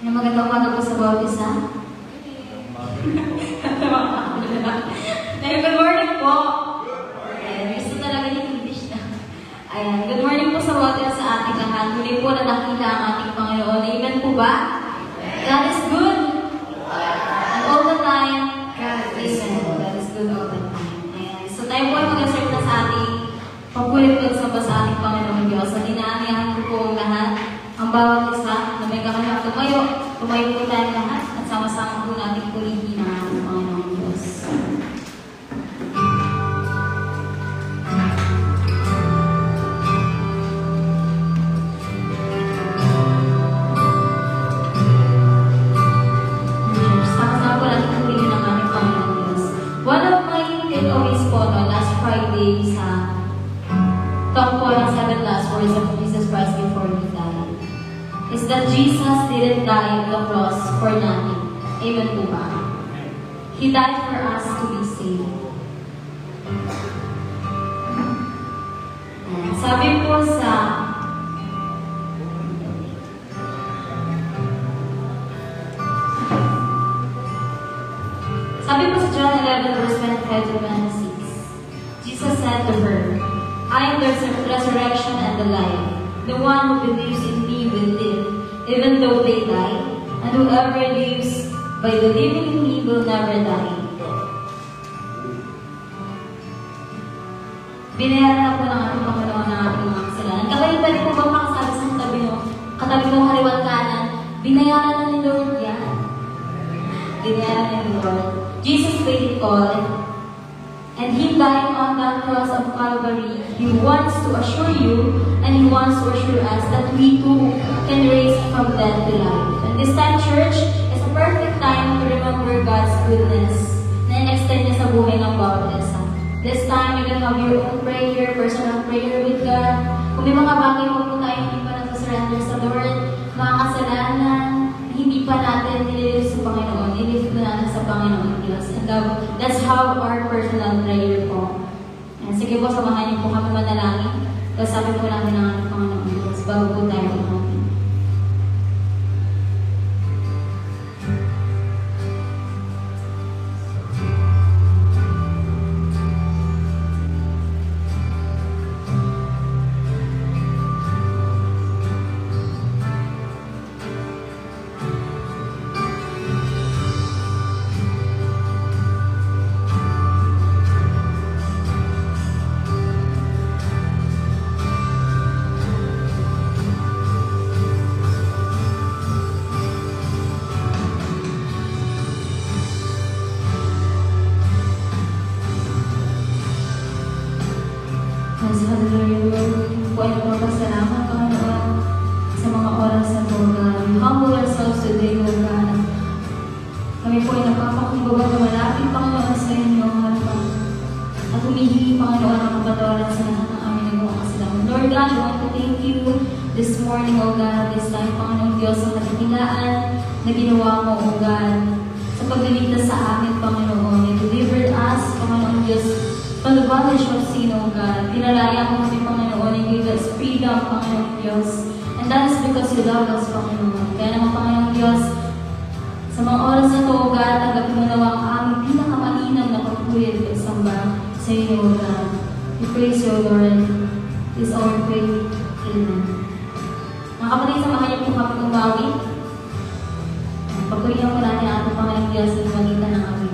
Magandang umaga po sa bawat isa. Good morning po. Ayan, gusto talaga yung English na. Ayan, good morning po sa bawat isa sa ating lahat. Muli po na nakita ang ating Panginoon. Amen po ba? God is good. And all the time, God is good. God is good all the time. Ayan. So tayo po ay mag-assert na sa ating papulit sa ating Panginoon Diyos. So dinaanihan ko po ang lahat. Ang bawat isa na may kakanap tumayo po tayo lahat at sama-sama po natin pulihin ang ating Panginoon Diyos. Sama-sama po natin pulihin ang ating Panginoon Diyos. One of my takeaways po last Friday sa talk po ng 7 last words of Jesus Christ before He died is that Jesus didn't die on the cross for nothing. Amen po ba? He died for us to be saved. Sabi po sa John 11 verse 25 to 26, Jesus said to her, I am the resurrection and the life. The one who believes in me will live, even though they die, and whoever lives by believing in me will never die. Binayaran na po ng ating Panginoon ng ating mga kasalanan. Kapag pwede po ba makasabi sa katabi mo kaliwat kanan, binayaran na ni Lord yan. Binayaran na ni Lord. Jesus paid it all. And He died on that cross of Calvary. He wants to assure you, and He wants to assure us that we too can raise from death to life. And this time, church, is a perfect time to remember God's goodness na in-extend niya sa buhay ng bawat isa. This time, you can have your own prayer, personal prayer with God. Kung may mga bagay po tayo hindi pa nag-surrender sa Lord, mga kasalanan, hindi pa natin nililift sa Panginoon, nililift na natin sa Panginoon Diyos. And that's how our personal prayer po. And sige po, samahan niyo po kami manalangin. Tapos sabi po natin ang ating Panginoon Diyos bago po tayo kumain. This morning, O God, this time, Panginoong Diyos, sa katigilaan na ginawa mo, O God, sa pagliligtas sa amin, Panginoon. You delivered us, Panginoong Diyos, from the bondage of sin, O God. Pinalaya mo kami, Panginoon, and gave us freedom, Panginoong Diyos. And that is because you love us, Panginoon. Kaya naman, Panginoong Diyos, sa mga oras na ito, O God, tanggapin mo nawa ang aming pinakamalinang na pagpulit at samba sa iyo, O God. We praise you, Lord. This is our faith. Amen. Mga kapatid, samahan niyo po kami umawi. Pagpurihan po natin ang ating Panginoong Diyos sa magitan ng aming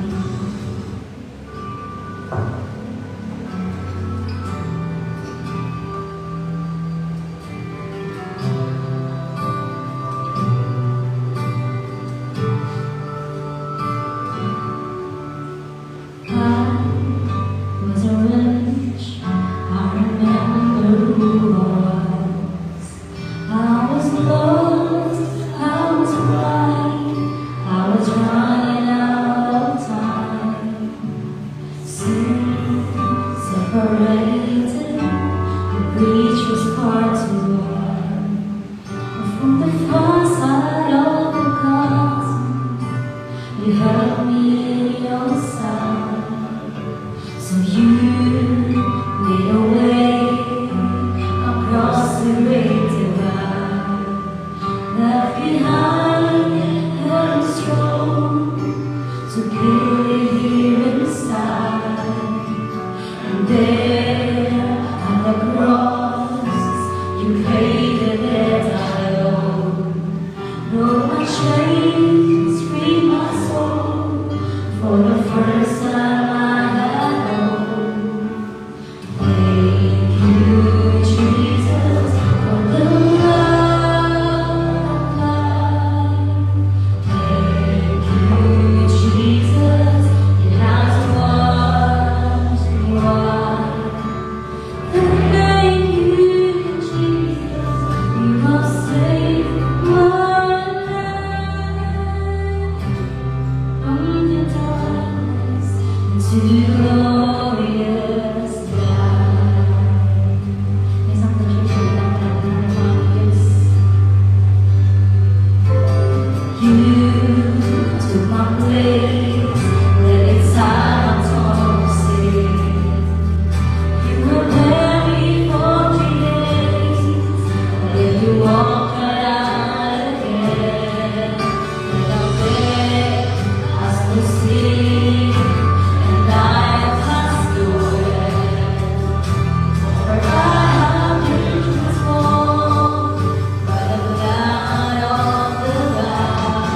I was a chains free my soul. For the first time I had hope. Thank you, Jesus, for the love. Thank you, Jesus, it has washed me white. Thank you, Jesus, you have saved my life. From the darkness to glorious light. May isang pag-share lang natin ng mga Diyos. You took my place, let it silence all sin. You were there before 3 days, then you walked right out again. And out there, as the sea, and I have passed away. For I have been transformed by the blood of the Lamb.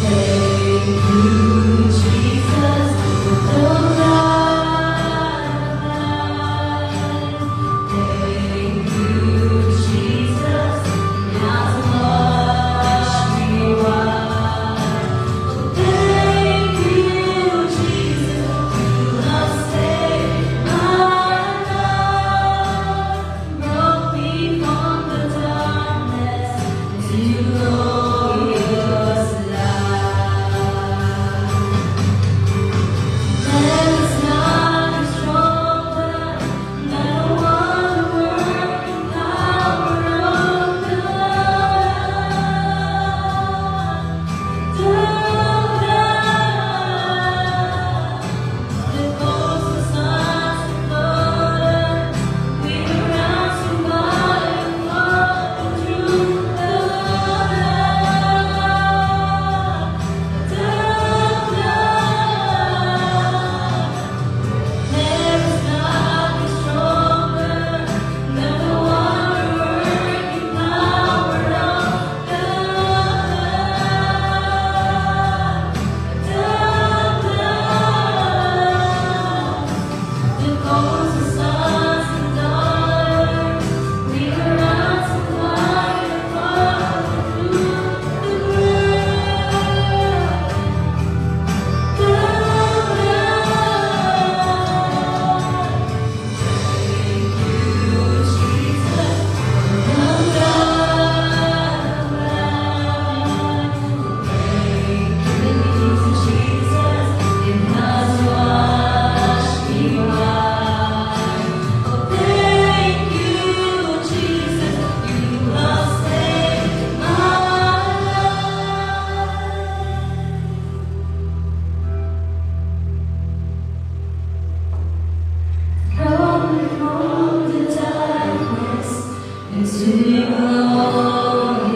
Thank you, Jesus, for the blood. Thank you, Jesus, it has washed me white. Thank you, Jesus, you have saved my life. Brought me from the darkness to glorious light. There is nothing stronger than the wonder-working power of the blood. The ghost of sons and daughters, we were ransomed by the blood and through the blood. There is nothing stronger than the wonder-working power of the blood. The ghost of sons and daughters, we were ransomed by the blood and through the into your glorious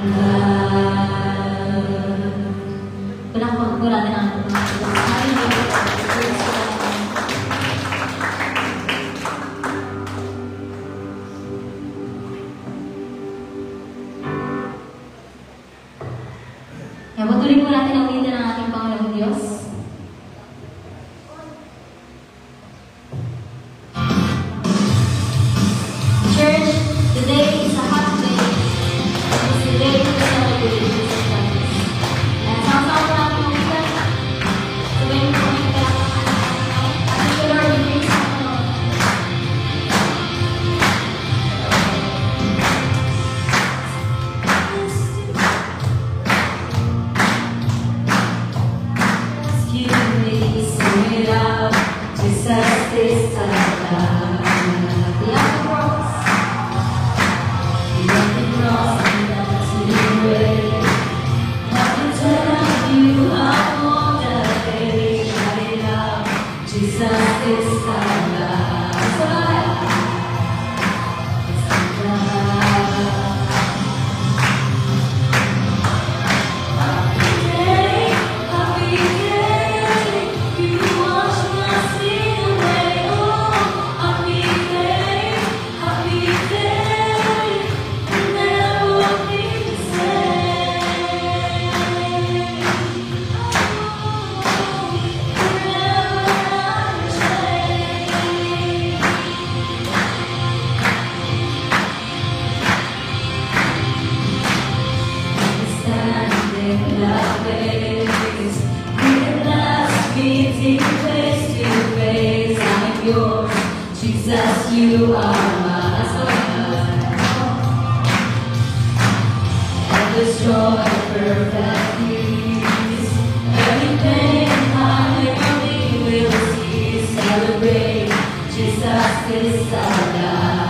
light. Palakpakan po natin ang ating mga Diyos. Kaya patuloy po natin ang ulitin ng ating Panginoong Diyos. Church, today is a happy day. It's the day to celebrate Jesus Christ. And sama-sama po natin umisan. Sabihin po kami kailangan. Thank you, Lord, in Jesus' name. you are my sun. And destroy perfect peace. Everything I will see. Celebrate Jesus is alive.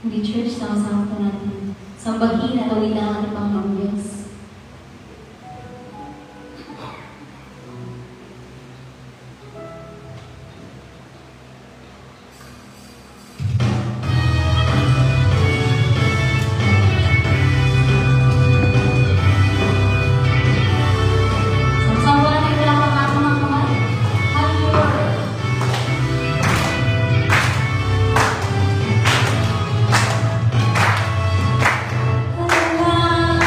Hindi church, sama-sama po natin. Sambahin at awin na ang ating Panginoong Diyos. La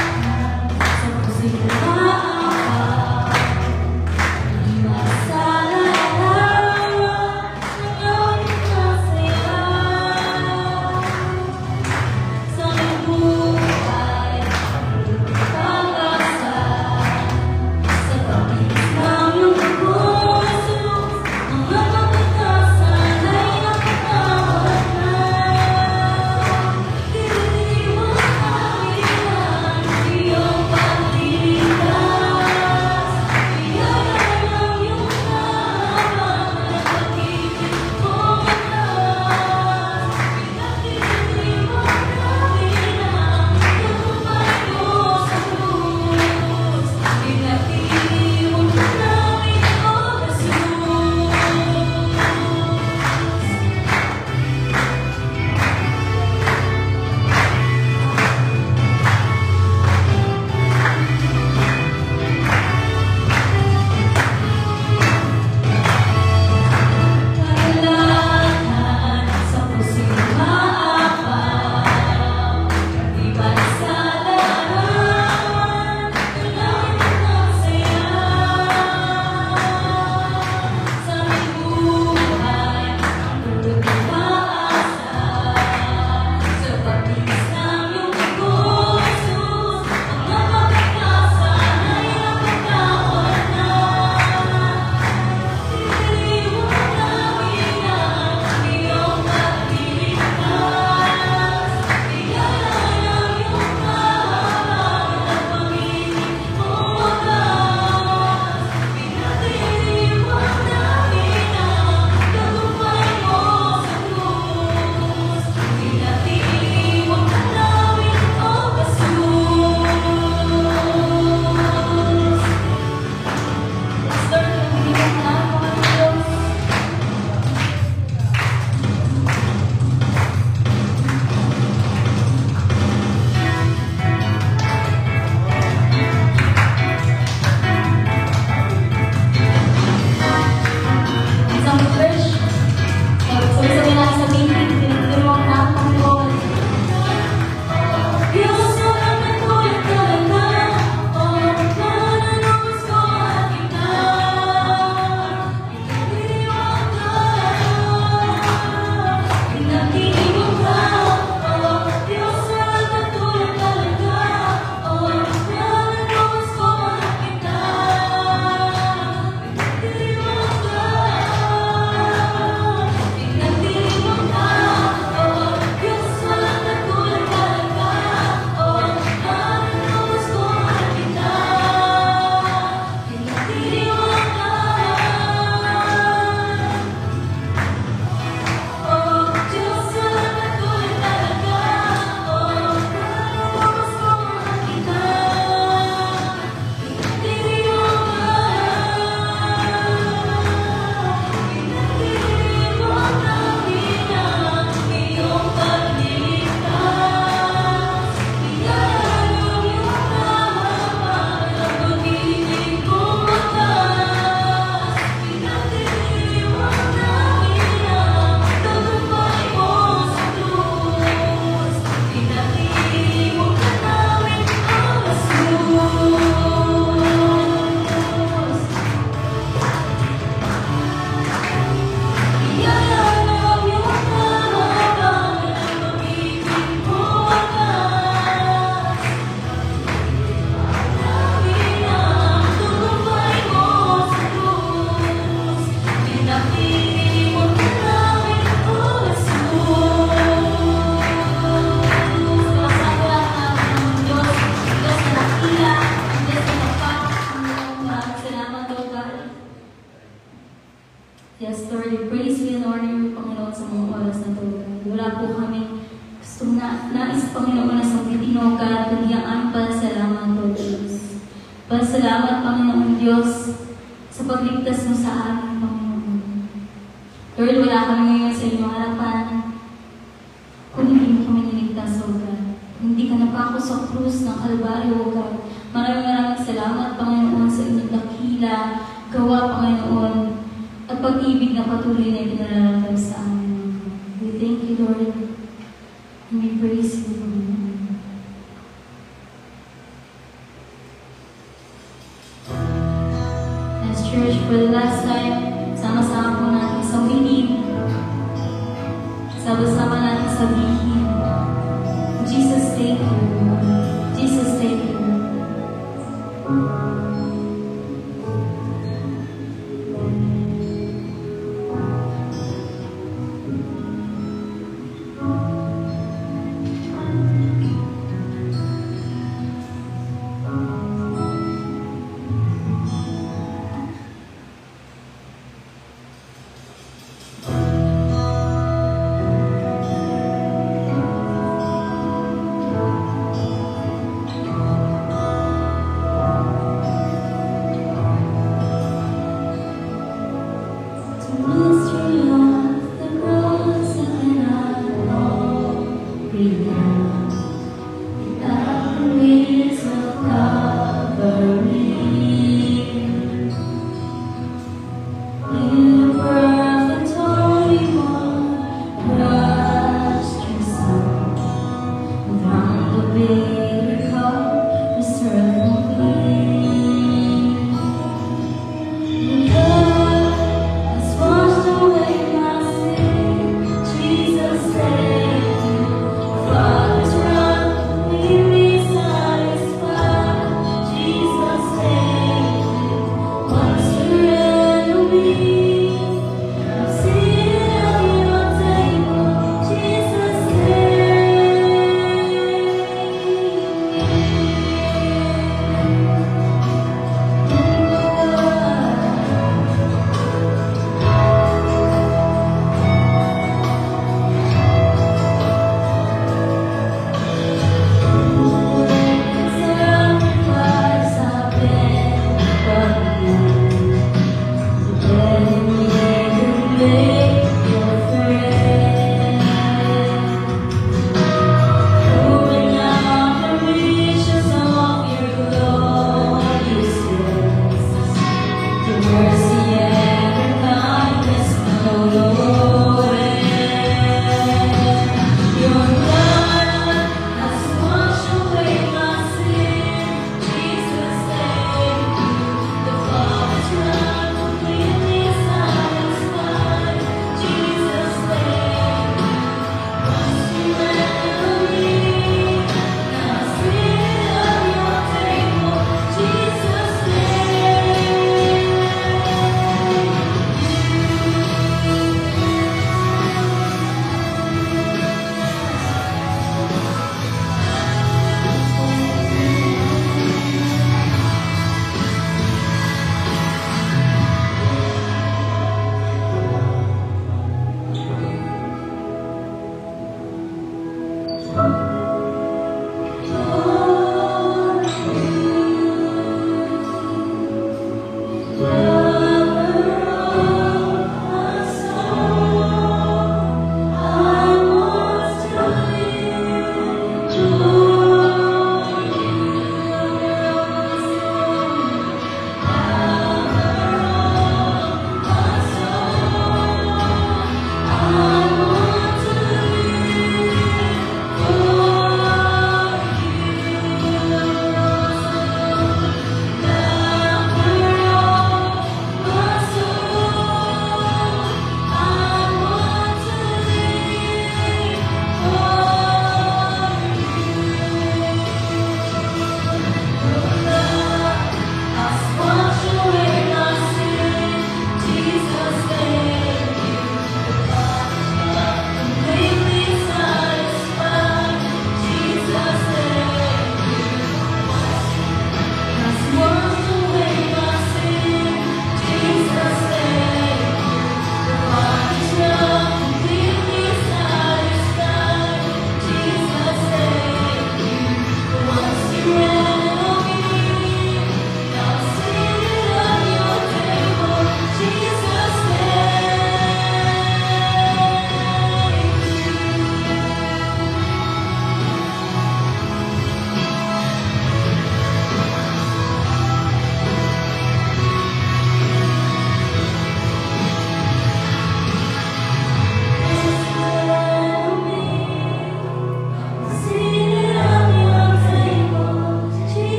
Yes, Lord, we praise you and honor you, Panginoon, sa mga oras na ito. Wala po kami gusto nais, Panginoon, na sa titino ka, kundi ang aming pasalamat, Lord Jesus. Pasalamat, Panginoon Diyos, sa pagligtas mo sa amin, Panginoon. Lord, wala kami ngayon sa inyong harapan kung hindi mo kami niligtas, O God. Hindi ka napako sa krus ng Kalbaryo, O God. Maraming salamat, Panginoon, sa inyong dakila, gawa, Panginoon, at pag-ibig na patuloy na ipinararamdam sa amin. We thank you, Lord, and we praise you, Panginoon. As church, for the last time, sama-sama po natin sa winig, sama-sama natin sa bihim. Jesus, thank you. Jesus, thank you.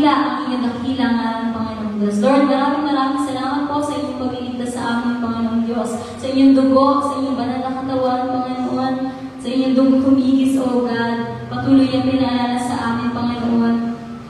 dakila ang inyong dakila ngalan, Panginoong Diyos. Lord, maraming salamat po sa inyong pagliligtas sa amin, Panginoong Diyos. Sa inyong dugo, sa inyong banal na katawan, Panginoon. Sa inyong dugo kumigis, O God. Patuloy ang pinaalala sa amin, Panginoon.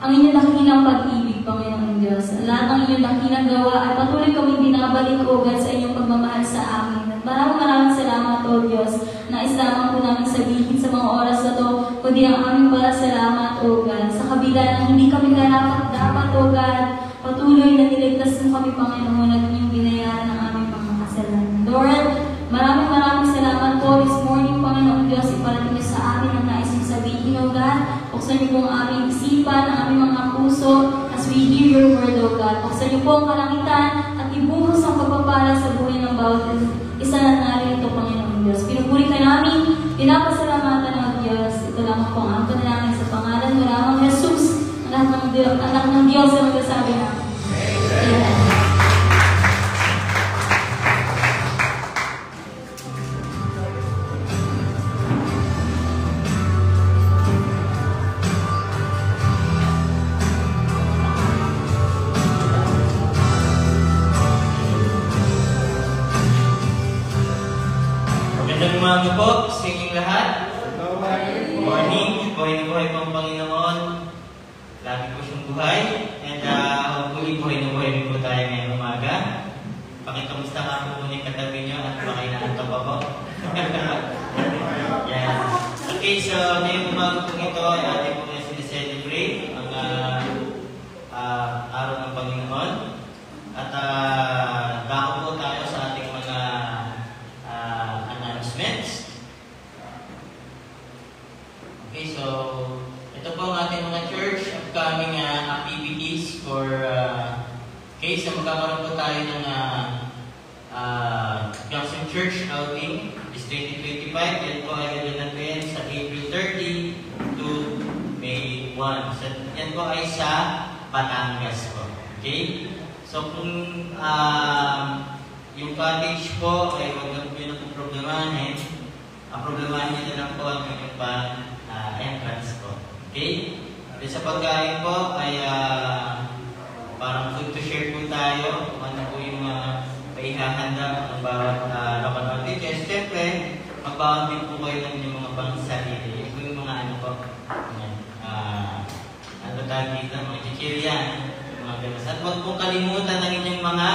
Ang inyong dakilang pag-ibig, Panginoong Diyos. Lahat ng inyong dakilang gawa ay patuloy kaming binabalik, O God, sa inyong pagmamahal sa amin. At maraming salamat, O Diyos, na lamang po namin sabihin sa mga oras na to, kundi ang aming salamat, O God. Sa kabila ng hindi kami dapat, O God, patuloy na niligtas mo kami, Panginoon, at inyong binayaran ng aming mga kasalanan. Lord, maraming salamat po this morning, Panginoon Diyos. Iparating niyo sa amin ang nais mong sabihin, O God. Buksan niyo po ang aming isipan, ang aming mga puso, as we hear your word, O God. Buksan niyo po ang kalangitan at ibuhos ang pagpapala sa buhay ng bawat isa na narin ito, Panginoon Diyos. Pinupuri ka namin, pinapasalamatan ng Diyos. Ito lamang po ang panalangin sa pangalan mo lamang Jesus, anak ng Diyos na magsasabi na. Amen. Magandang umaga po sa inyong lahat. Morning. Buhay na buhay po ang Panginoon. Lagi po siyang buhay. And hopefully buhay na buhay rin po tayo ngayong umaga. Pakikamusta nga po muna yung katabi niyo at baka inaantok pa po. Yan. Okay, so ngayong umaga po ito ay ating po na sineselebrate ang araw ng Panginoon. At dako po tayo sa ating mga announcements. Okay, so ito po ang ating mga church upcoming activities for so magkakaroon po tayo ng Junction Church outing this 2025. Yan po ay gaganapin sa April 30 to May 1. So, yan po ay sa Batangas po. Okay? So kung yung cottage po ay huwag na po yun ang problemahin. Ang problemahin nyo na lang po ang inyong entrance po. Okay? At sa pagkain po ay parang food to share po tayo. Kung ano po yung paihahanda ng bawat local outreaches. Siyempre, magbawan din po kayo ng inyong mga pangsarili. Yung po yung mga ano po. Ano tawag dito? Mga chichirya. Mga ganas. At huwag pong kalimutan ng inyong mga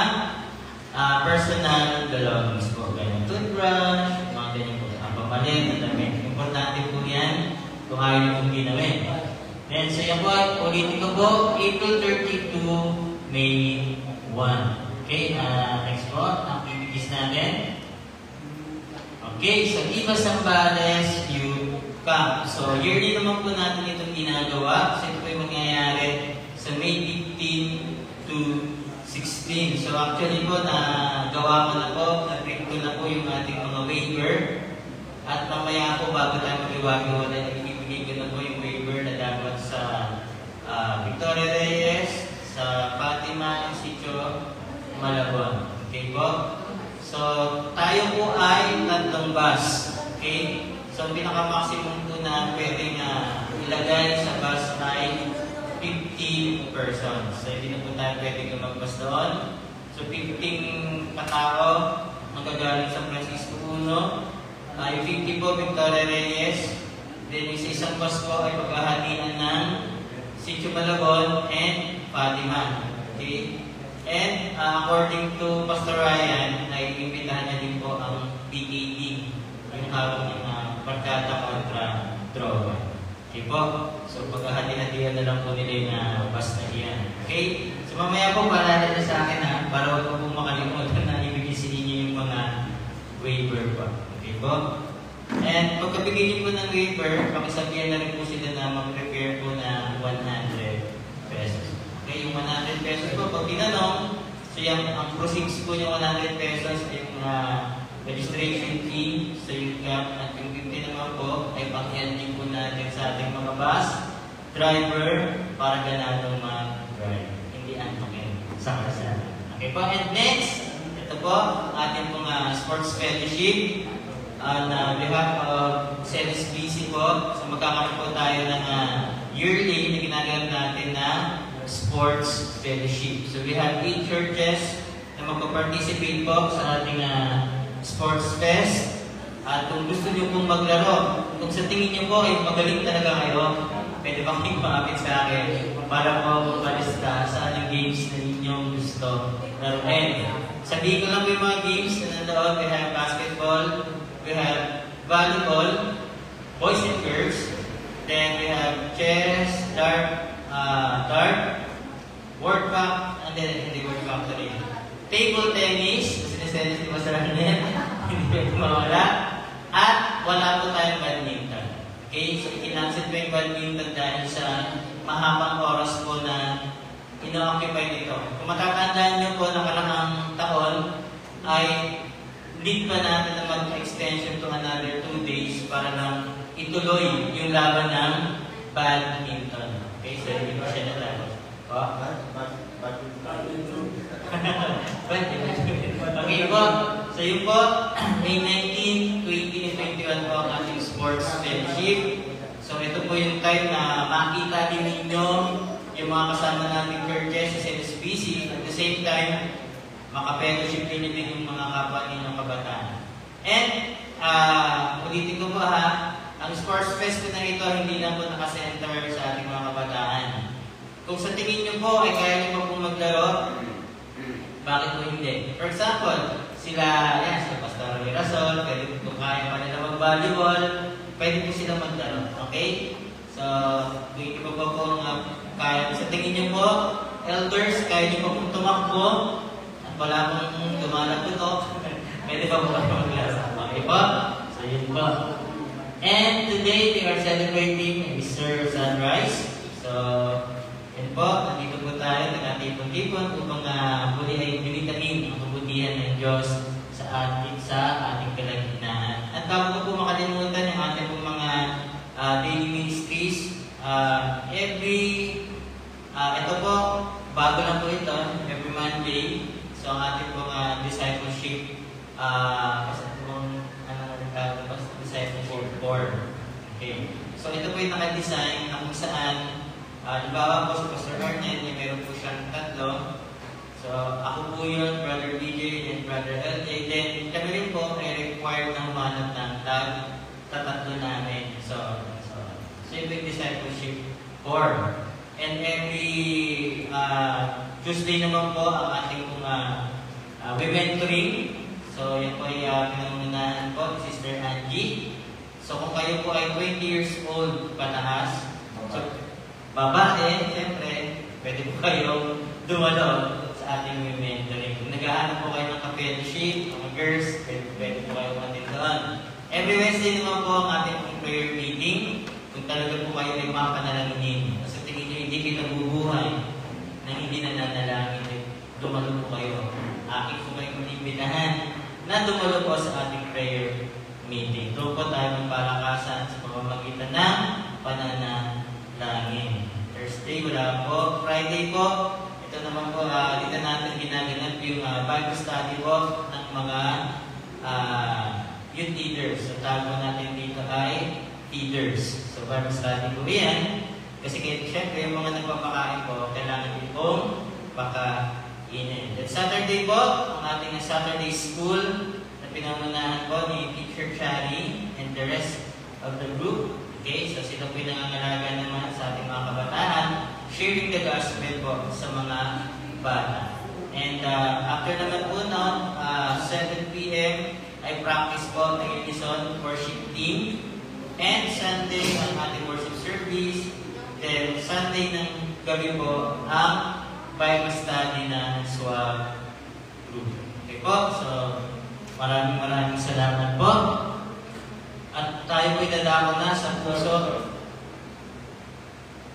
personal belongings po. Ganyan toothbrush, mga ganyan po. Ang papalit, ang damit. Importante po yan kung ayaw nyo pong ginawin. Then, so yan po ay ulitin ko po, April 30 to May 1. Okay, next po, activities natin. Okay, so Viva Zambales Youth Camp. So, yearly naman po natin itong ginagawa. So, ito po yung mangyayari sa May 15 to 16. So actually po, nagawa ko na po, na-print ko na po yung ating mga waiver. At mamaya po, bago tayo mag-iwagi-wala, ibibigay ko na po yung waiver na dapat sa Victoria Reyes, sa Fatima, Sitio, Malabon. Okay po? So, tayo po ay 3 bus. Okay? So, ang pinaka-maximum po na pwedeng ilagay sa bus ay 50 persons. So, hindi na po tayo pwede mag-bus doon. So, 15 katao magagaling sa Francisco 1. Yung 50 po, Victoria Reyes. Then, yung sa isang bus po ay paghahatian ng Sitio Malabon and Fatima. Okay? And, according to Pastor Ryan, ay imbitahan niya din po ang PKD. Yung hawak ng barkada kontra droga. Okay po? So, paghahati-hatihan na lang po nila yung bus na iyan. Okay? So, mamaya po, paalala na sa akin para huwag po makalimutan na ibigay sa inyo yung mga waiver po. Okay po? And pagkabigay niyo po ng waiver, pakisabihan na rin po sila na mag-prepare po na 100 pesos. Okay? Yung 100 pesos po, pag tinanong, so yung, ang proceeds po yung 100 pesos ay yung registration fee sa youth camp at yung 50 naman po ay pang-ending po natin sa ating mga bus driver para ganadong mag-drive. Hindi antokin sa kasana. Okay po, and next, ito po, ating pong sports fellowship on behalf of CNSBC po. So magkakaroon po tayo ng yearly na ginagawa natin na Sports Fellowship. So we have 8 churches na magpa-participate po sa ating Sports Fest. At kung gusto nyo pong maglaro, kung sa tingin nyo po ay magaling talaga kayo, pwede ba kayong maapit sa akin para po malista sa anong games na inyong gusto laruin. Sabihin ko lang po yung mga games na nandoon. We have basketball, we have volleyball, boys and girls, then we have chess, dart, World Cup, and then hindi World Cup na rin. Table tennis, sinisense si Masarang yan, hindi pwede mawala. At wala po tayong badminton. Okay, so ikinansit po yung badminton dahil sa mahabang oras po na ino-occupy nito. Kung matatandaan nyo po nakarang taon, ay need pa natin na mag-extension to another 2 days para lang ituloy yung laban ng badminton. Okay, so hindi ko siya natapos. Okay po. So yun po, May 19, 20, and 21 po ang ating sports fellowship. So ito po yung time na makita din ninyo yung mga kasama nating churches sa NSPC. At the same time, maka-fellowship din yung mga kapwa ninyong kabataan. And, ulitin ko po ang sports fest na ito hindi lang po nakasenter sa ating mga kabataan. Kung sa tingin nyo po ay kaya nyo po maglaro, bakit po hindi? For example, sila Pastor Mirasol, pwede kung kaya pa nila mag-volleyball, pwede po sila maglaro. Okay? So, kung hindi po kaya sa tingin nyo po, elders, kaya nyo po kung tumakbo, at wala pong dumalag po ito, pwede pa po kayo maglaro. Okay po? So, yun po. And today, we are celebrating Mr. Sunrise. So, yun po, nandito po tayo, nag-atipon-tipon upang muli ay binitahin ang kabutihan ng Diyos sa ating kalagitnaan. At bago po makalimutan yung ating po mga daily ministries, ito po, bago lang po ito, every Monday, so ang ating po discipleship, discipleship board. Okay. So ito po yung naka-design na kung saan halimbawa po sa Pastor Arnel, meron po siyang 3. So, ako po yun, Brother BJ, and Brother LJ. Then, kami rin po ay required na humanap ng tatlo namin. So yun po yung discipleship board. And every Tuesday naman po ang ating pong mentoring. So, yun po ay pinangunahan po, Sister Angie. So, kung kayo po ay 20 years old pataas, so, babae, siyempre, pwede po kayong dumalo sa ating mentoring. Kung nag-aanap po kayo ng ka-fellowship, mga girls, pwede po kayo matin doon. Every Wednesday naman po ang ating prayer meeting. Kung talaga po kayo ay mapanalangin. Kasi tingin nyo, hindi kayo nabubuhay na hindi nananalangin. Dumalo po kayo. Aking po kayong inimbitahan na dumalo po sa ating prayer meeting. Doon po tayo ng palakasan sa pamamagitan ng pananalangin. Thursday, wala po. Friday po, ito naman po, dito natin ginaganap yung Bible study po ng mga youth leaders. So, tawag natin dito ay leaders. So, Bible study po yan. Kasi siyempre, yung mga nagpapakain po, kailangan din pong pakainin. Then Saturday po, ang ating Saturday school na pinangunahan po ni Teacher Chari and the rest of the group. Okay, so sila po yung nangangalaga naman sa ating mga kabataan, sharing the gospel po sa mga bata. And after naman po noon, 7 p.m. ay practice po ng Unison worship team. And Sunday ang ating worship service. Then Sunday ng gabi po ang Bible study ng SWAG group. Okay po, so maraming salamat po. At tayo po'y dadako na sa puso.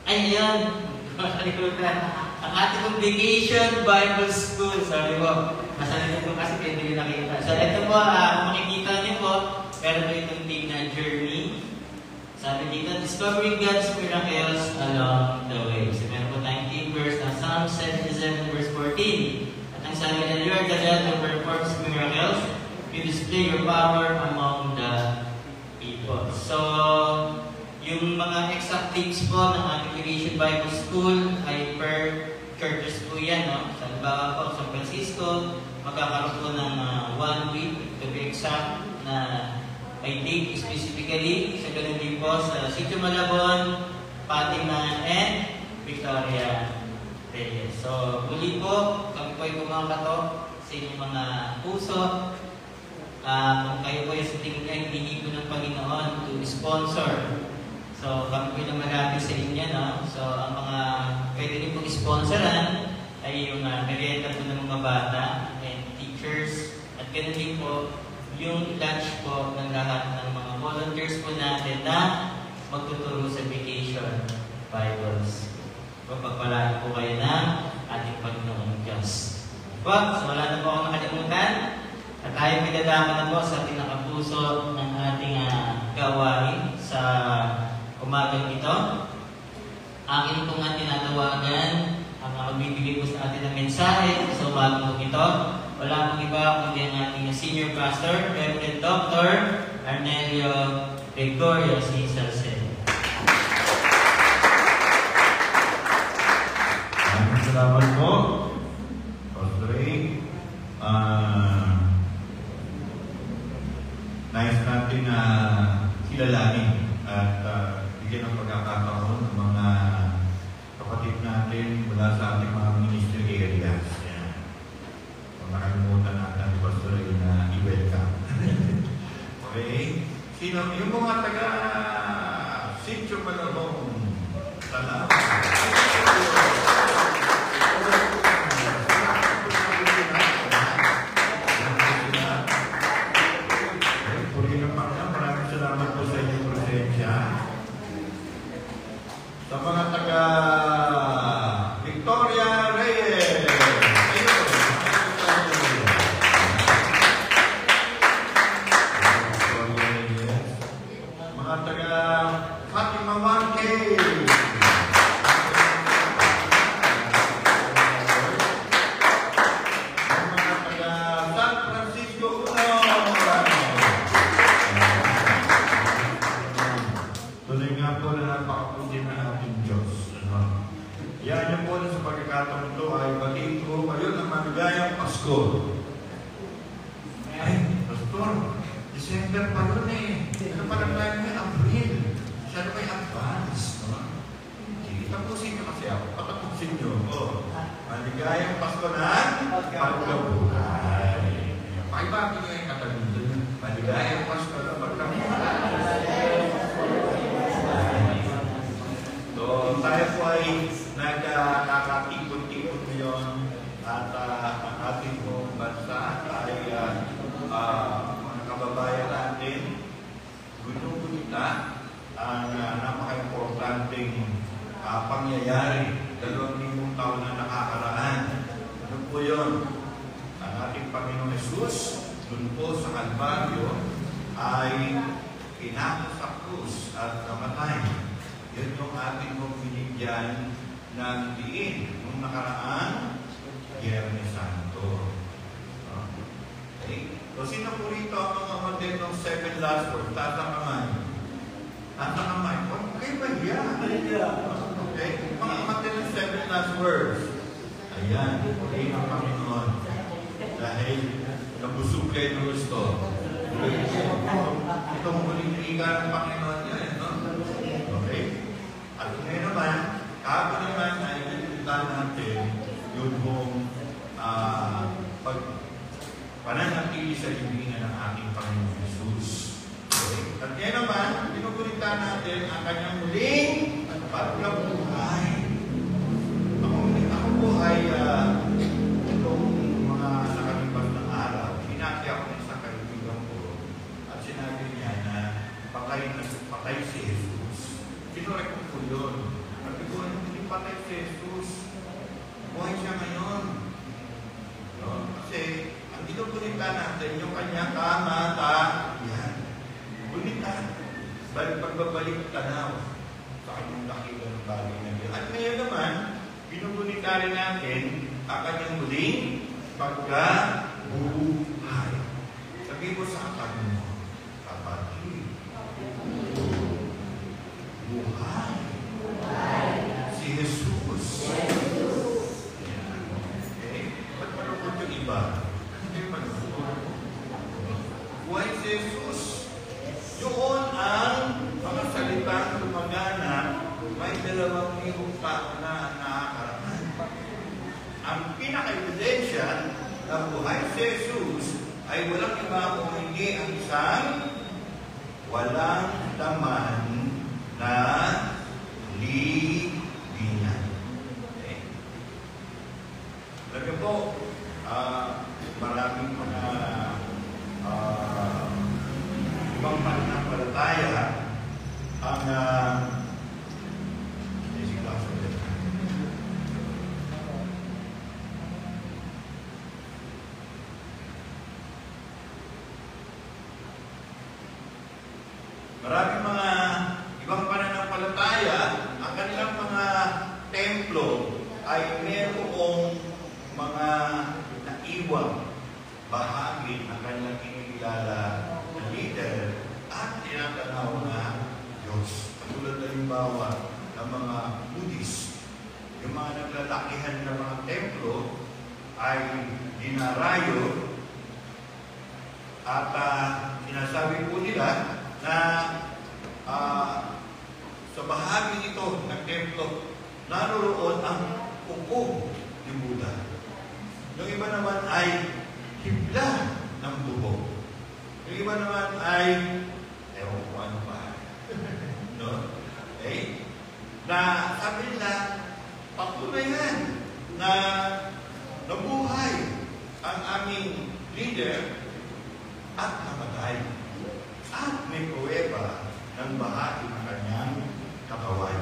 Ay, yan. Makalimutan. Ang ating pong Vacation Bible School. Sabi po, masalita po kasi kayo hindi nakita. So, ito po, makikita niyo po, meron po itong team na journey. Sabi dito, discovering God's miracles along the way. So, meron po tayong team verse na Psalm 77 verse 14. At ang sabi na, you are the God who performs miracles. You display your power among the people. So, yung mga exact dates po ng ating Vacation Bible School ay per yan, no? Sa halimbawa po, San Francisco, magkakaroon po ng 1 week, to be exact, na may date specifically. Sa ganun din po sa Sitio Malabon, Fatima, and Victoria Reyes. So, muli po, kami po ay kumakato sa inyong mga puso. Kung kayo po yung sa tingin niya, hindi po ng Panginoon to sponsor. So, kami po yung malapit sa inyo, no? So, ang mga pwede rin pong sponsoran ay yung merienda po ng mga bata and teachers. At ganun din po, yung lunch po ng lahat ng mga volunteers po natin na magtuturo sa vacation Bibles. Pagpapalain po kayo ng ating Panginoon Diyos. So, wala na po akong nakalimutan. At tayo pinadama na po sa pinakapuso ng ating gawain sa umagang ito. Akin po nga tinatawagan ang magbibigay po sa atin ng mensahe sa umagang po ito. Wala pong iba kundi ang ating senior pastor, Reverend Dr. Arnelio Gregorio C. Salcedo. Salamat po, Pastor Ray. Nais natin na kilalanin at bigyan ng pagkakataon ng mga kapatid natin mula sa ating mga ministry areas. Yan. Kung nakalimutan natin ni Pastor Ray na i-welcome. Okay? Sino? Yung mga taga Sitio Malabon. Salamat. Sa mga taga Victoria Reyes. Mga taga Fatima 1K. Mga taga San Francisco 1. Tuloy nga po na napakaputi na ating Diyos. Yan yung po sa pagkakataon ito ay batiin ko kayo ng maligayang Pasko. Ay, Pastor, December pa yun eh. Ano pa lang tayo may April? Siya may advance. Sige, tapusin nyo kasi ako. Patapusin nyo. Maligayang Pasko na pagkabuhay. Pakibagi nyo yung katanong doon. Maligayang Pasko na pagkabuhay. So, tayo po ay nagkakatikot-tikot ngayon at ang ating pong bansa ay mga kababayan natin gusto-gulita ang napaka-importanteng pangyayari 2,000 taon na nakakaraan. Ano po yun? Ang ating Panginoon Jesus dun po sa Kalbaryo ay pinako sa krus at namatay. Yun yung ating mong binigyan ng diin nung nakaraan Biyernes Santo. Okay? So, sino po rito ang mga model ng 7 last words? Taas ang kamay. Taas ang kamay. Okay ba yan? Okay? Mga model ng 7 last words. Ayan. Okay ng Panginoon. Dahil nabusog kayo ng gusto. Itong muling liga ng Panginoon yan. Okay? At ngayon naman, kago naman ay inuutan natin yung pananatili sa libingan ng ating Panginoon Jesus. Okay? At ngayon naman, pinugulitan natin ang kanyang muling pagkabuhay. Ako po ay itong mga nakalipas ng araw, hinati ako ng isang kaibigan ko at sinabi niya na patay si Jesus. Kinurek ko po yun. Sabi ko, hindi patay si Jesus. Buhay siya ngayon. No? Kasi, ang inugulitan natin, yung kanyang kamatayan. Gulitan. Pagbabalik tanaw sa kanyang dakila ng bagay na yun. At ngayon naman, pinugulitan rin natin ang kanyang muling pagkabuhay. Sabi ko sa kapatid mo, kapatid, buhay. Si Jesus. ang pinaka-ebidensya na buhay si Jesus ay walang iba kung hindi ang isang walang laman na libingan. Okay. Alam niyo po, maraming mga ibang pananampalataya ang maraming mga ibang pananampalataya, ang kanilang mga templo ay mayroong mga naiwang bahagi ng kanilang kinikilala na leader at tinatanaw na Diyos. Katulad na halimbawa ng mga Buddhist, yung mga naglalakihan ng mga templo ay dinarayo at sinasabi po nila na sa bahagi ito ng templo, naroon ang upo ni Buddha. Yung iba naman ay hibla ng buhok. Yung iba naman ay ewan ko ano pa. No? Okay? Na sabi nila, patunayan na nabuhay ang aming leader at namatay. At may pruweba ng bahagi ng kanyang katawan.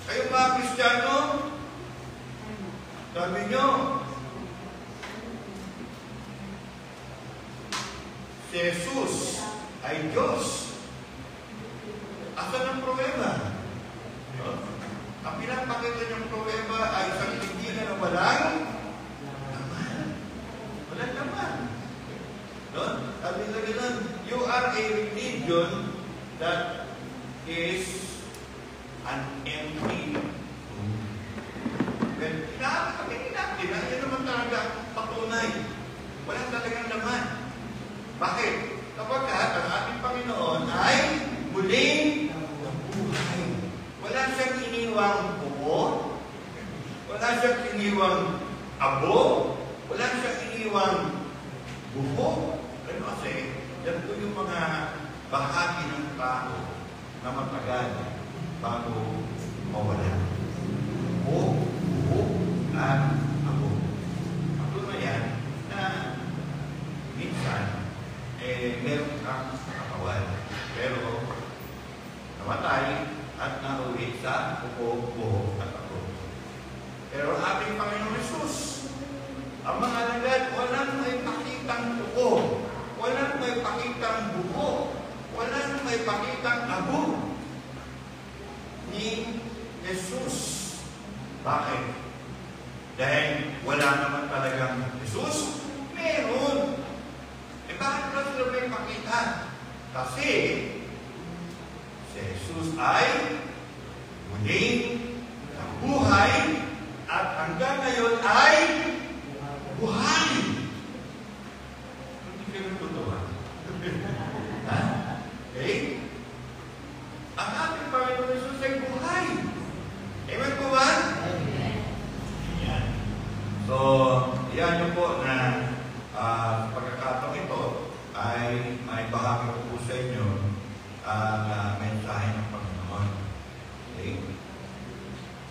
Kayo ba, Kristiyano? Sabi nyo, si Jesus ay Diyos. Asan ang pruweba? No? Ang pinapakita niyong pruweba ay isang tindigan na walang laman. Walang laman. No? Sabi nila ganun, you are a religion that is an empty tomb. Well, kami natin, yan naman talaga patunay. Wala talagang laman. Bakit? Kapag ang ating Panginoon ay muling nabuhay. Wala siyang iniwang buo, wala siyang iniwang abo, wala siyang iniwang buho. Ano kasi, yan po yung mga bahagi ng tao na matagal bago mawala. Buho, at abo. Patuloy yan na minsan meron kang katawan. Pero namatay at nauwi sa buho at abo. Pero ating Panginoon Jesus, ang mga alagad, walang may pakitang buo, walang may pakitang buho, walang may pakitang abo ni Jesus. Bakit? Dahil wala naman talagang Jesus? Meron. Bakit ba sila may pakita? Kasi si Jesus ay muling nabuhay at hanggang ngayon ay buhay. Hindi kayo totoo. Ha? Okay? Ang ating Panginoon Jesus ay buhay. Amen po ba? Yan. So, yan yung po na pagkakataong ito ay may bahagi ko po sa inyo ang mensahe ng Panginoon. Okay?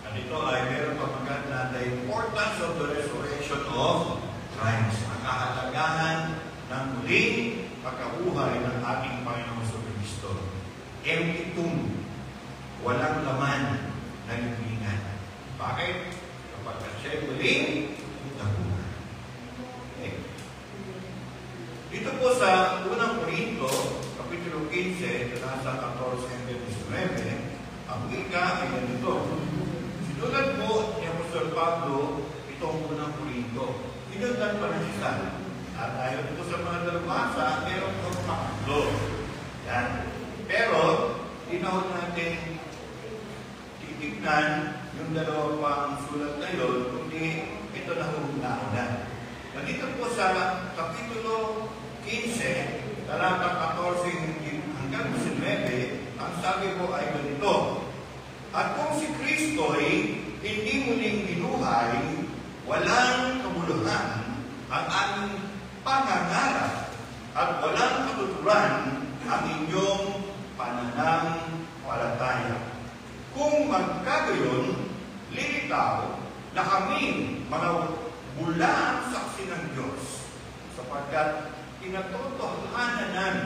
At ito ay meron pamagat na the importance of the resurrection of Christ. Ang kahalagahan ng muling pagkabuhay ng ating Panginoon sa Kristo. Empty tomb. Walang laman na libingan. Bakit? Kapag siya'y muling nabuhay. Okay? Dito po sa unang Korinto, Kapitulo 15, nasa 14 hanggang 19, ang wika ay ganito. Sinulat po ni Apostol Pablo itong unang Korinto. Sinundan pa ng isa. At ayon ito sa mga dalubhasa, meron itong paklo. Yan. Pero, tinawag natin titignan yung dalawa pang sulat na yun, kundi ito na hulaan na. Nandito po sa Kapitulo 15, talata 14 hanggang 19, ang sabi po ay ganito. At kung si Kristo'y hindi muling binuhay, walang katuturan ang aming pangangarap at walang katuturan ang inyong pananampalataya. Kung magkagayon, lilitaw na kami mga bulang saksi ng Diyos, sapagkat pinatotohanan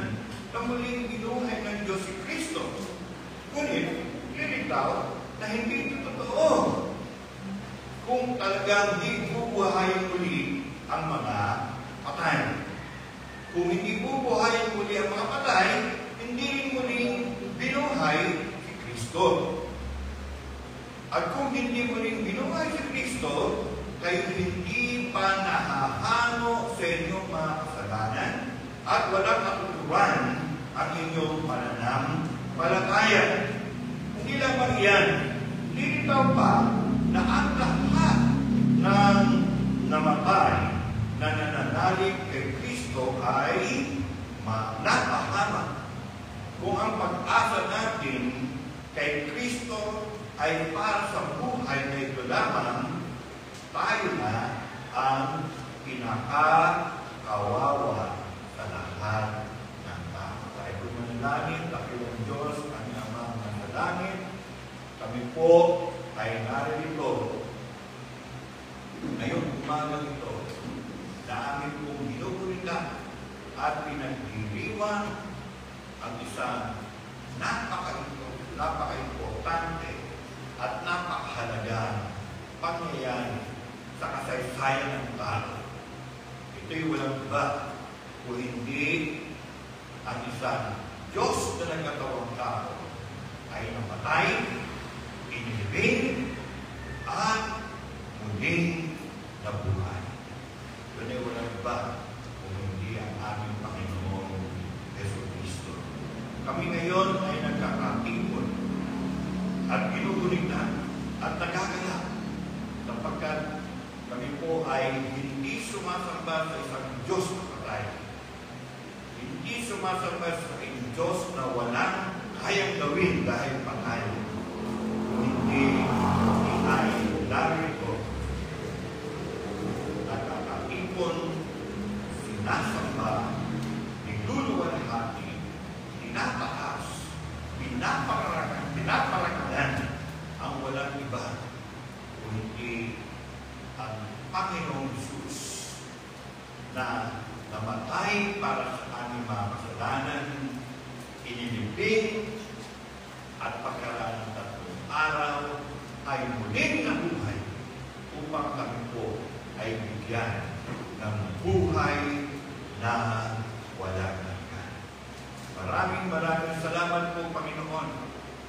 na muling binuhay ng Diyos si Kristo. Ngunit, lilitaw na hindi ito totoo kung talagang di bubuhayin muli ang mga patay. Kung hindi bubuhayin muli ang mga patay, hindi rin muling binuhay si Kristo. At kung hindi muling binuhay si Kristo, kayo hindi pa nahahano sa inyong mga kasalanan at walang katuturan ang inyong pananampalataya. Hindi lamang yan, lilitaw pa na ang lahat ng namatay na nananalig kay Kristo ay napahamak. Kung ang pag-asa natin kay Kristo ay para sa buhay na ito lamang, tayo na ang pinaka-kawawa sa lahat ng tao. Tayo po manalangin, Panginoon Diyos, ang amang manalangin. Kami po ay narito ngayong umagang ito na amin pong binubulita at pinagdiriwang ang isang napaka-importante at napakahalagang pangyayari sa kasaysayan ng tao. Ito'y walang iba kung hindi ang isang Diyos na nagkatawang tao ay namatay, inilibing, at muling nabuhay. Yun ay walang iba kung hindi ang aming Panginoon Jesucristo. Kami ngayon ay nagkakatipon at ginuguligtan at nagagalak sapagkat kami po ay hindi sumasamba sa isang Diyos na patay. Hindi sumasamba sa isang Diyos na walang kayang gawin dahil patay. Hindi ay narito nagkakatipon, sinasamba, niluluwalhati, tinataas, pinapalakalan ang walang iba kundi ang Panginoong Jesus na namatay para sa aming mga kasalanan, inilibing, at pagkaraan ng 3 araw ay muling nabuhay upang kami po ay bigyan ng buhay na walang hanggan. Maraming salamat po, Panginoon.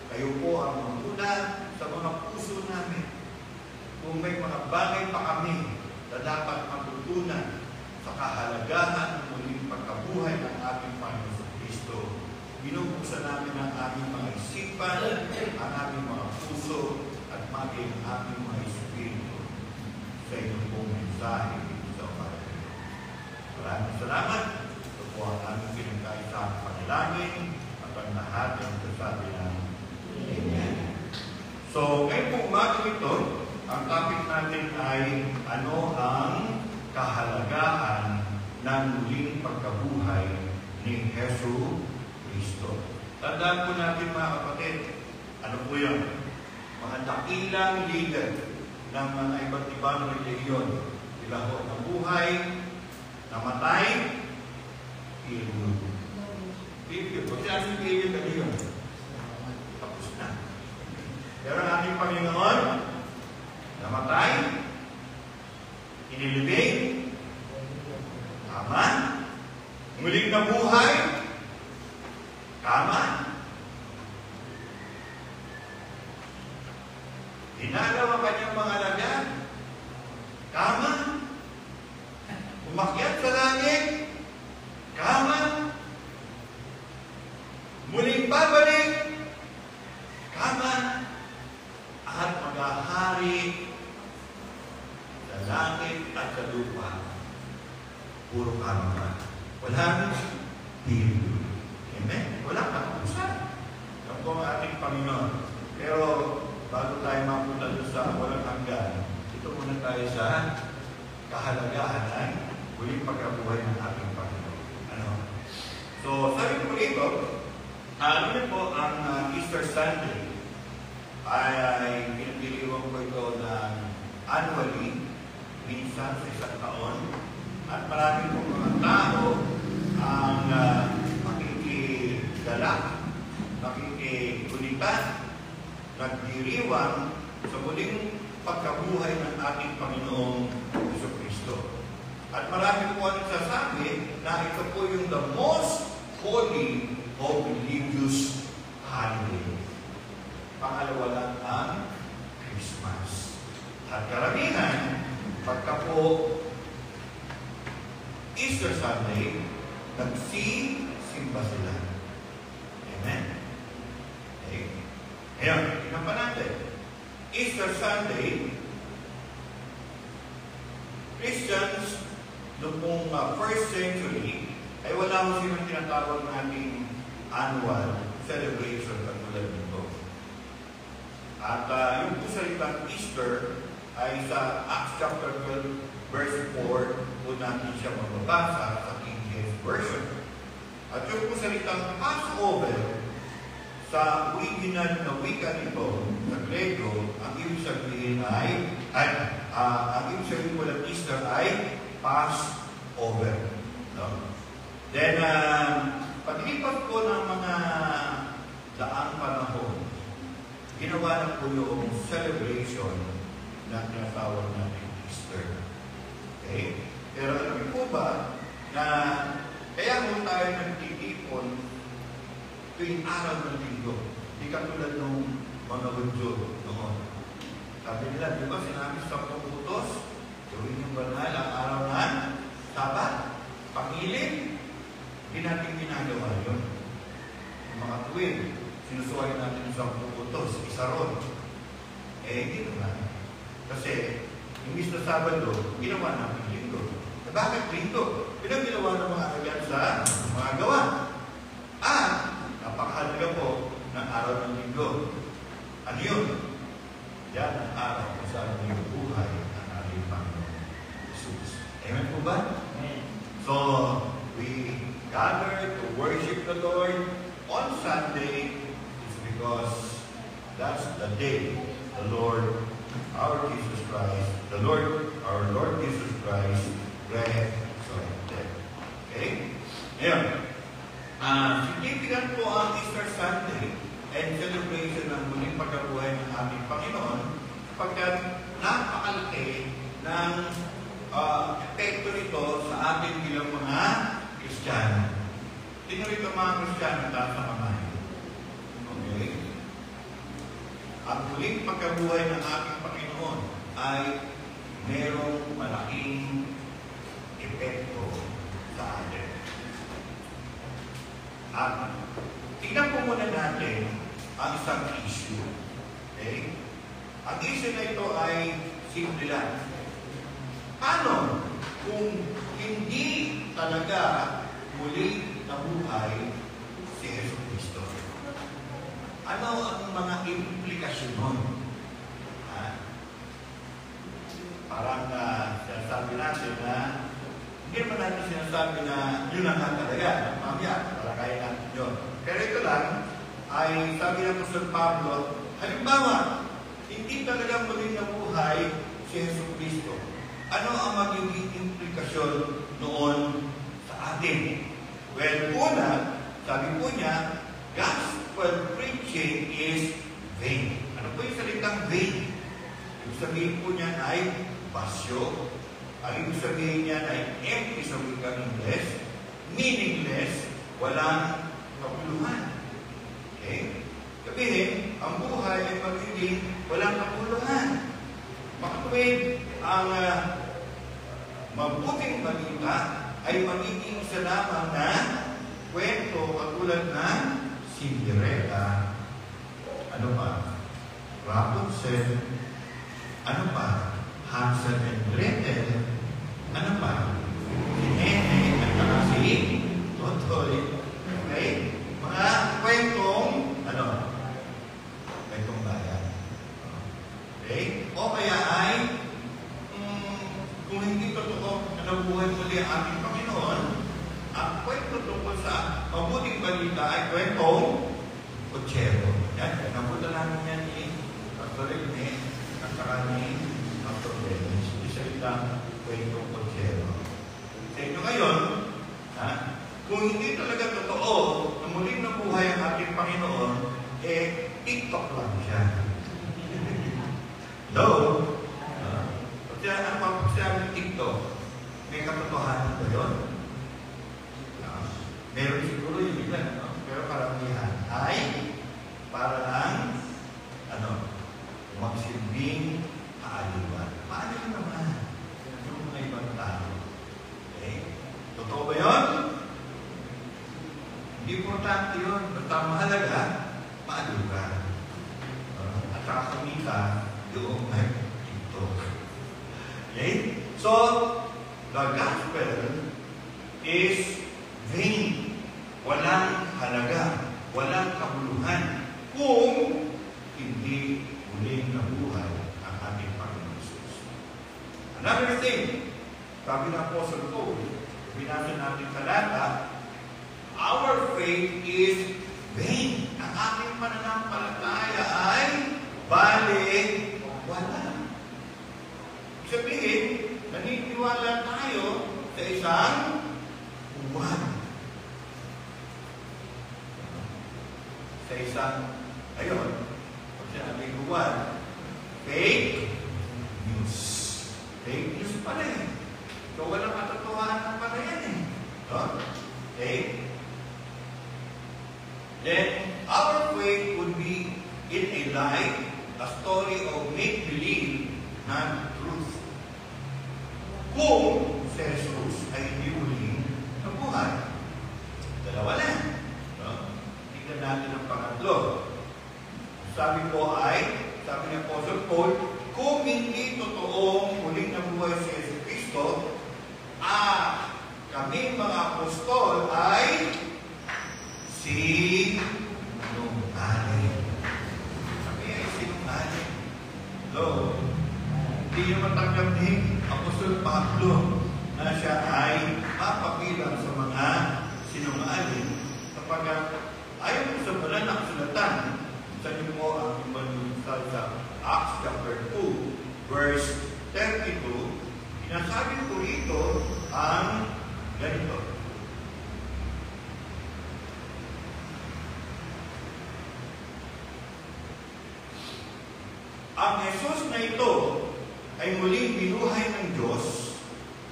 Kayo po ang manguna sa mga puso namin. Kung may mga bagay pa kami na dapat matutunan sa kahalagahan ng muling pagkabuhay ng ating Panginoon sa Kristo, binubuksan namin ang aming mga isipan, ang aming mga puso, at maging aming mga espiritu sa inyong pong mensahe sa umaga. Maraming salamat. Ito po ang aming pinagkaisang panalangin at ang lahat ng kasabi ng Amen. So, ngayon po umaga ito, ang topic natin ay ano ang kahalagahan ng muling pagkabuhay ni Jesu Kristo. Tandaan po natin mga kapatid, ano po yun? Mga dakilang leader ng mga iba't ibang reliyon. Sila ho nabuhay, namatay, pilyo. Kasi ang pilyo na yun. Tapos na. Pero ang ating Panginoon, namatay, inilibing, tama, muling nabuhay, tama, dinalaw ang kanyang mga alagad, tama, umakyat sa langit, tama, muling babalik, tama, at maghahari sa langit at sa lupa. Puro kama. Wala nang pilyo. Amen? Wala katapusan. Yan po ang ating Panginoon. Pero bago tayo mapunta doon sa walang hanggan, ito muna tayo sa kahalagahan ay muling pagkabuhay ng ating Panginoon. Ano? So, sabi ko rito, ano po ang Easter Sunday ay pinagdiriwang ko ito ng annually, minsan sa isang taon, at marami pong mga tao ang makikidala, makikikulitan, nagdiriwang sa muling pagkabuhay ng ating Panginoong Jesucristo. At marami po ang nagsasabi na ito po yung the most holy of religious holiday. Pangalawa lang ang Christmas. At karamihan, pagka po Easter Sunday, nagsisimba sila. Amen? Okay. Ngayon, tingnan pa natin. Easter Sunday, Christians, noong pong first century, ay wala mo silang tinatawag nating annual celebration katulad nito. At yung po salitang Easter ay sa Acts chapter 12, verse 4, po natin siya mababasa sa King James Version. At yung po salitang Passover, sa original na wika nito, sa Grego, ang ibig sabihin ay, ang ibig sabihin po ng Easter ay Passover. No? Then, paglipas po ng mga daang panahon, ginawa na po yung celebration na tinatawag natin Easter. Okay? Pero alam niyo po ba na kaya mo tayo nagtitipon tuwing araw ng linggo? Di katulad ng mga Hudyo noon. Sabi nila, di ba sinabi sa 10 utos, gawin yung banal ang araw ng Sabat, pangilin. Hindi natin ginagawa yun. Yung mga tuwing, sinusuway natin sa 10 utos, isa ron. Hindi naman. Kasi, imbis na Sabado, ginawa natin linggo. Bakit linggo? Pinag-ginawa ng mga agad sa mga gawa. Napakahalaga po ng araw ng linggo. Ano yun? Yan ang araw kung saan yung buhay ng ating Panginoon Jesus. Amen po ba? Amen. So, we gather to worship the Lord on Sunday is because that's the day the Lord, our Jesus Christ, our Lord Jesus Christ, resurrected. Okay? Ngayon, significant po ang Easter Sunday and celebration ng muling pagkabuhay ng ating Panginoon pagkat napakalaki ng epekto nito sa ating bilang mga Kristiyano. Tingnan rito mga Kristiyano tayo sa kamay. Okay? Ang muling pagkabuhay ng ating Panginoon ay merong malaking epekto sa atin. At tingnan po muna natin ang isang issue. Okay? Ang issue na ito ay simple lang. Paano kung hindi talaga muli nabuhay si Jesucristo? Ano ang mga implikasyon nun? Parang sinasabi natin na hindi naman natin sinasabi na yun ang talaga. Mamaya, para kaya natin yun. Pero ito lang ay sabi ng Apostol Pablo, halimbawa, hindi talaga muling nabuhay si Jesucristo. Ano ang magiging implikasyon noon sa atin? Well, una, sabi po niya, gospel preaching is vain. Ano po yung salitang vain? Ibig sabihin po niya ay basyo. Ang ibig sabihin niya ay empty sa wikang Ingles, meaningless, walang kapuluhan. Okay? Sabihin, ang buhay ay magiging walang kapuluhan. Makatuwid, ang mabuting balita ay magiging isa lamang na kwento katulad ng Cinderella, ano pa? Rapunzel, ano pa? Hansel and Gretel, ano pa? Si Nene at saka si Totoy. Okay? Mga kwentong, kwentong bayan. Okay? O kaya ay, kung hindi totoo na nabuhay muli ang ating Panginoon, ang kwento tungkol sa mabuting balita ay kwentong kutsero. Yan, nabuta namin yan ni Pastor Regne at saka ni Pastor Dennis. Isa-isang kwentong kutsero. Sa inyo ngayon, kung hindi talaga totoo na muling nabuhay ang ating Panginoon, TikTok lang siya. Hello? Kasi ano pa pagsasabi ng TikTok? May katotohanan ba yun? Meron siguro yung ilan, pero karamihan ay para lang magsilbing kaaliwan. Paano yun naman? Yung mga ibang tao. Okay? Totoo ba yun? Hindi importante yun. Basta mahalaga, maaliw ka. At saka kumita yung TikTok. Okay? So, the gospel is vain. Walang halaga, walang kabuluhan kung hindi muling nabuhay ang ating Panginoon Jesus. Another thing, sabi ng Apostle Paul, binasa natin talata, our faith is vain. Ang ating pananampalataya ay bale wala. Sabihin, naniniwala tayo sa isang buwan. Sa isang, ayun, pag sinabing buwan, fake news. Fake news pala eh. So, walang katotohanan pala yan eh. Okay? Then, our faith would be in a lie, a story of make-believe, not truth. Kung si Jesus ay hindi muling nabuhay. Dalawa lang. Tignan natin ang pangatlo. Sabi ni Apostle Paul, kung hindi totoong muling nabuhay si Jesus Cristo, kami mga apostol ay sinungaling. Kami ay sinungaling. So, hindi nyo matanggap ni Apostol Pablo na siya ay mapapilang sa mga sinungaling sapagkat ayon sa banal na kasulatan, sa inyo mo ang ibanunsal sa Acts chapter 2, verse 32, sinasabi ko rito ang ganito. Ang Jesus na ito ay muling binuhay ng Diyos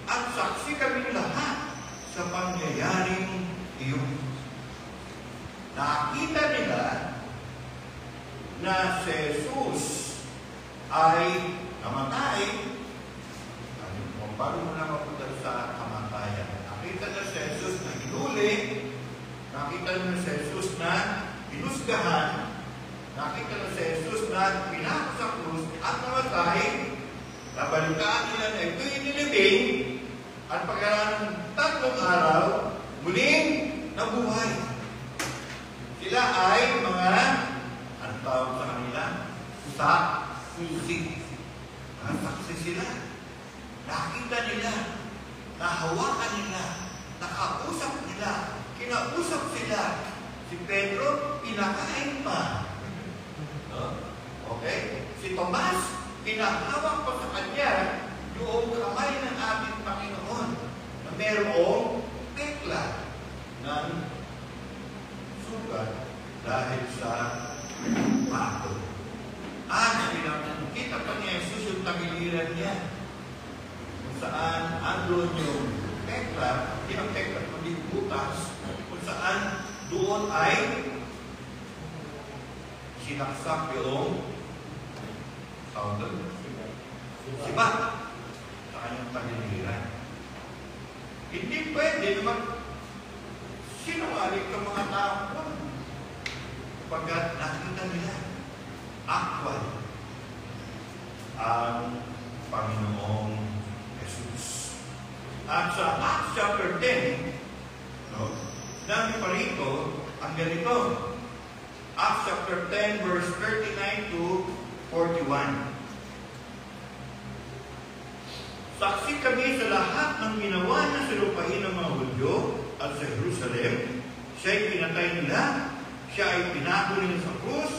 at saksi kami lahat sa pangyayaring iyon. Nakita nila na si Jesus ay namatay. Bago mo na mapunta sa kamatayan. Nakita na si Jesus na hinuli. Nakita na si Jesus na hinusgahan. Nakita na si Jesus na pinako sa krus at namatay. Nabalikaan nila na ito'y nilibing at pagkaraan ng 3 araw, muling nabuhay. Sila ay mga, ang tawag sa kanila, saksi. Saksi sila. Nakita nila, nahawakan nila, nakausap nila, kinausap sila. Si Pedro, pinakain pa. Okay? Si Tomas, pinahawak pa sa kanya yung kamay ng ating Panginoon na merong tekla ng sugat dahil sa bato. At kita pa ni Jesus yung tagiliran niya kung saan andun yung tekla, hindi ang tekla, kundi butas, kung saan doon ay sinaksak yung siba sa kanyang tagiliran. Hindi pwede naman sinungaling ng mga tao pagkat nakita nila actual ang Panginoong Jesus. At sa Acts chapter 10, dami pa rito ang ganito. Acts chapter 10 verse 39 to 41. Saksi kami sa lahat ng ginawa niya sa lupain ng mga Hudyo at sa Jerusalem. Siya'y pinatay nila, siya ay pinako nila sa krus,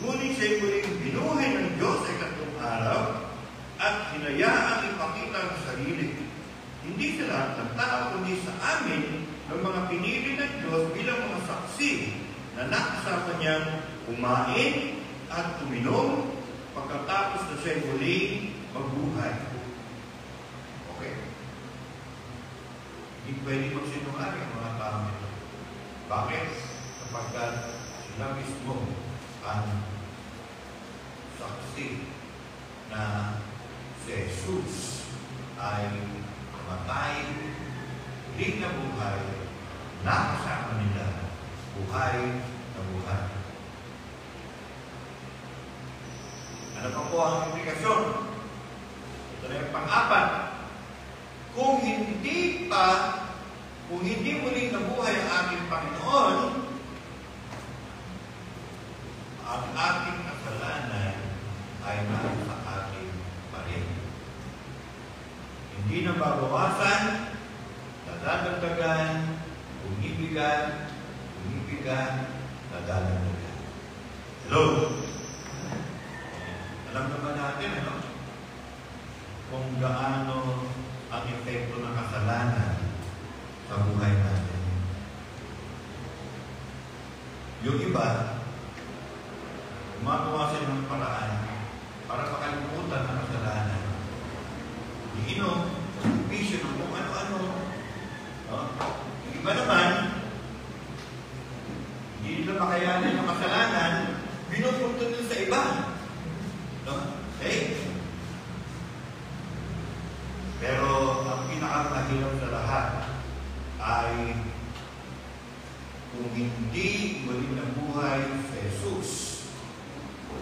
ngunit siya'y muling binuhay ng Diyos sa ikatlong araw at hinayaang ipakita ang sarili. Hindi sa lahat ng tao, kundi sa amin ng mga pinili ng Diyos bilang mga saksi na nakasama niyang kumain at uminom pagkatapos na siya'y muling magbuhay. Okay. Hindi pwede magsinungaling ang mga tao nito. Bakit? Kapag sila mismo ang saksi na si Jesus ay matay, hindi na buhay, nakasama nila, buhay na buhay. Ano pa po ang implikasyon? Ito na yung pang-apat. Kung hindi muling nabuhay ang ating Panginoon, ang ating kasalanan ay nasa ating pa rin. Hindi na babawasan, nadadagdagan, umibigan, nadadagdagan. Hello? Alam naman natin, ano? Kung gaano ang epekto ng kasalanan sa buhay natin. Yung iba, gumagawa sila ng paraan para makalimutan ang kasalanan. Iinom, bisyo ng kung ano-ano. No? Yung iba naman, hindi nila makayanin ang kasalanan, binupunto nila sa iba. No? Okay? Pero ang pinakamahirap sa lahat ay kung hindi muling nabuhay sa Jesus,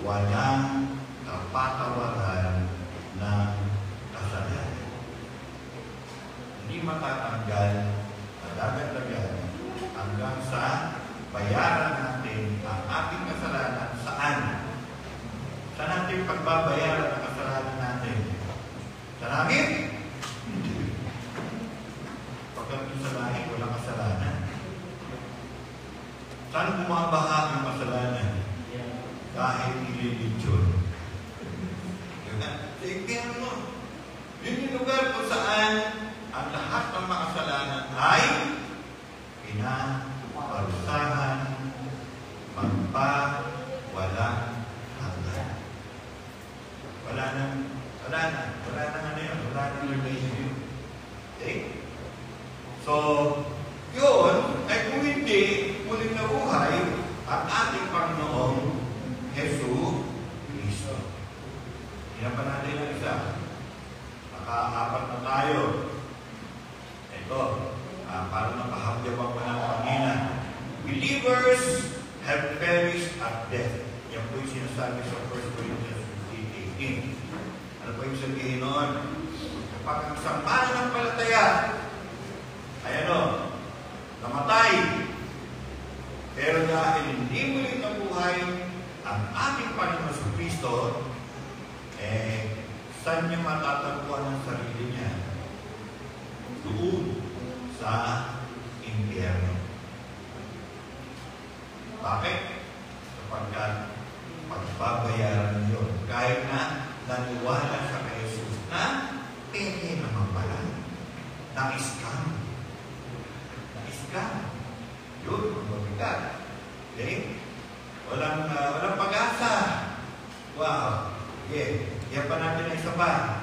walang kapatawaran ng kasalanan. Hindi matatanggal, nadadagdagan hanggang sa bayaran natin ang ating kasalanan. Saan? Saan natin pagbabayaran ang kasalanan natin? Sa langit? Pagdating sa langit, walang kasalanan. Saan bumabaha ang kasalanan? Kahit ililitsyon. Tingnan mo. Yun yung lugar kung saan ang lahat ng makasalanan ay pinaparusahan magpawalang hanggan. Wala nang ano yun. Wala nang relationship. Okay? So, yun ay kung hindi muling nabuhay ang ating Panginoong Jesus Cristo. Yan pa natin ang isa. Naka-apat na tayo. Ito, para napahabyaban pa ng Panginoon. Believers have perished at death. Yan po yung sinasabi sa 1 Corinthians 15:18. Ano po yung sabihin noon? Kapag ang sampanampalataya ay namatay. Pero dahil hindi muling nabuhay ang ating Panginoon sa Kristo, saan niya matatagpuan ang sarili niya? Doon sa impyerno. Bakit? Sapagkat pagbabayaran yun. Kahit na naniwala sa kay Jesus na peke naman pala. Na-scam. Yun, mabigat. Okay? Walang pag-asa. Wow. Okay. Yan pa natin ang isa pa.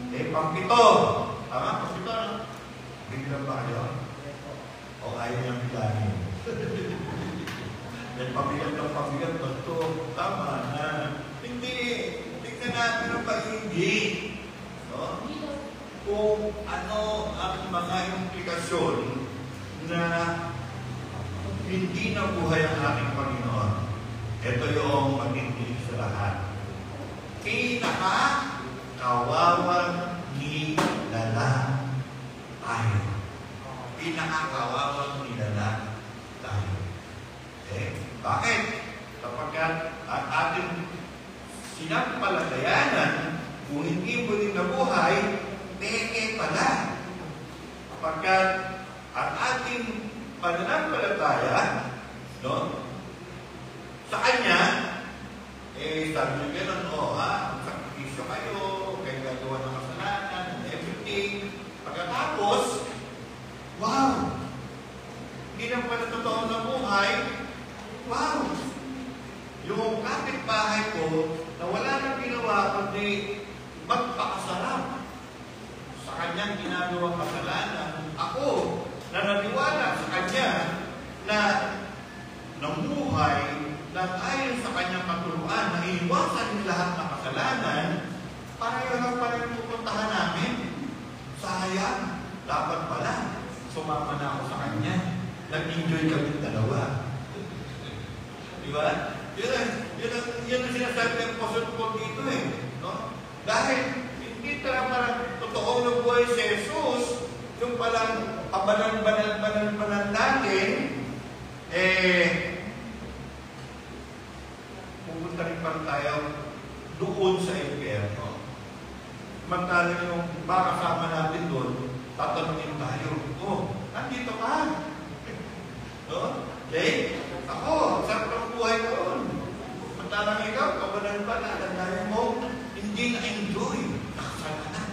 Okay, pang-pito. Tama? Pang-pito, ano? Biglang ba kayo? O ayaw niyang bilangin? Yan, pabigat. Bato. Tama na. Hindi. Tignan natin ang pag-hindi. No? Kung ano ang mga implikasyon na hindi nabuhay ang ating Panginoon. Ito yung magiging sa lahat. Pinakakawawang nilala tayo. Pinakakawawang nilala tayo. Okay? Bakit? Kapagkat ang ating sinampalatayanan, kung hindi mo rin nabuhay, peke pala. Pagkat ang ating pananampalataya, no? Sa Kanya, sabi niyo gano'n, magsakripisyo kayo, kayo gagawa ng kasalanan, and everything. Pagkatapos, wow! Hindi naman pala totoo na buhay, wow! Yung kapitbahay ko, na wala nang ginawa kundi magpakasarap sa kanyang ginagawang kasalanan. Ako, na naniwala sa kanya na namuhay nang ayon sa kanyang katuruan na iwasan yung lahat ng kasalanan, pareho lang pala yung pupuntahan namin. Sayang, dapat pala sumama na ako sa kanya. Nag-enjoy kami dalawa. Di ba? Yun ang sinasabi ng Apostle Paul dito no? Dahil hindi parang totoong nabuhay si Jesus, yung palang banal natin, pupunta rin pa tayo doon sa impyerno. Mantalang yung makasama natin doon, tatanungin tayo, nandito ka? No? Okay? Ako, sarap ng buhay doon. Mantalang ikaw, kabalan pa na, tandaan mo, hindi na-enjoy. Nakasalanan.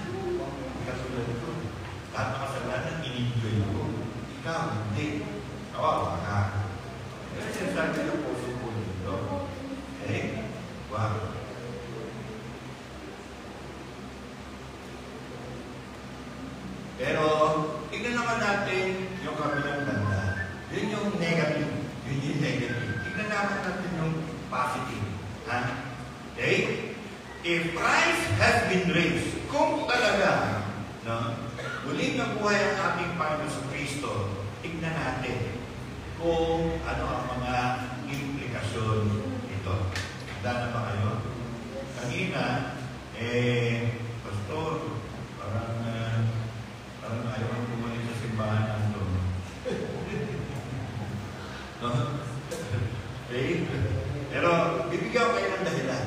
Katulad ito. Lahat ng kasalanan, in-enjoy ko. Ikaw, hindi. Kawawa ka. Kaya sinasabi ng puso ko dito. Okay? Wow. Pero, tignan naman natin yung kabilang banda. Yun yung negative. Yun yung negative. Tignan naman natin yung positive. Ha? Okay? If Christ has been raised, kung talaga, no, muling nabuhay ang ating Panginoon sa Kristo, tignan natin kung ano ang mga implikasyon ito. Handa na ba kayo? Kanina, Pastor, parang ayaw ang bumalik sa simbahan nito. No? Okay? Pero, bibigyan kayo ng dahilan.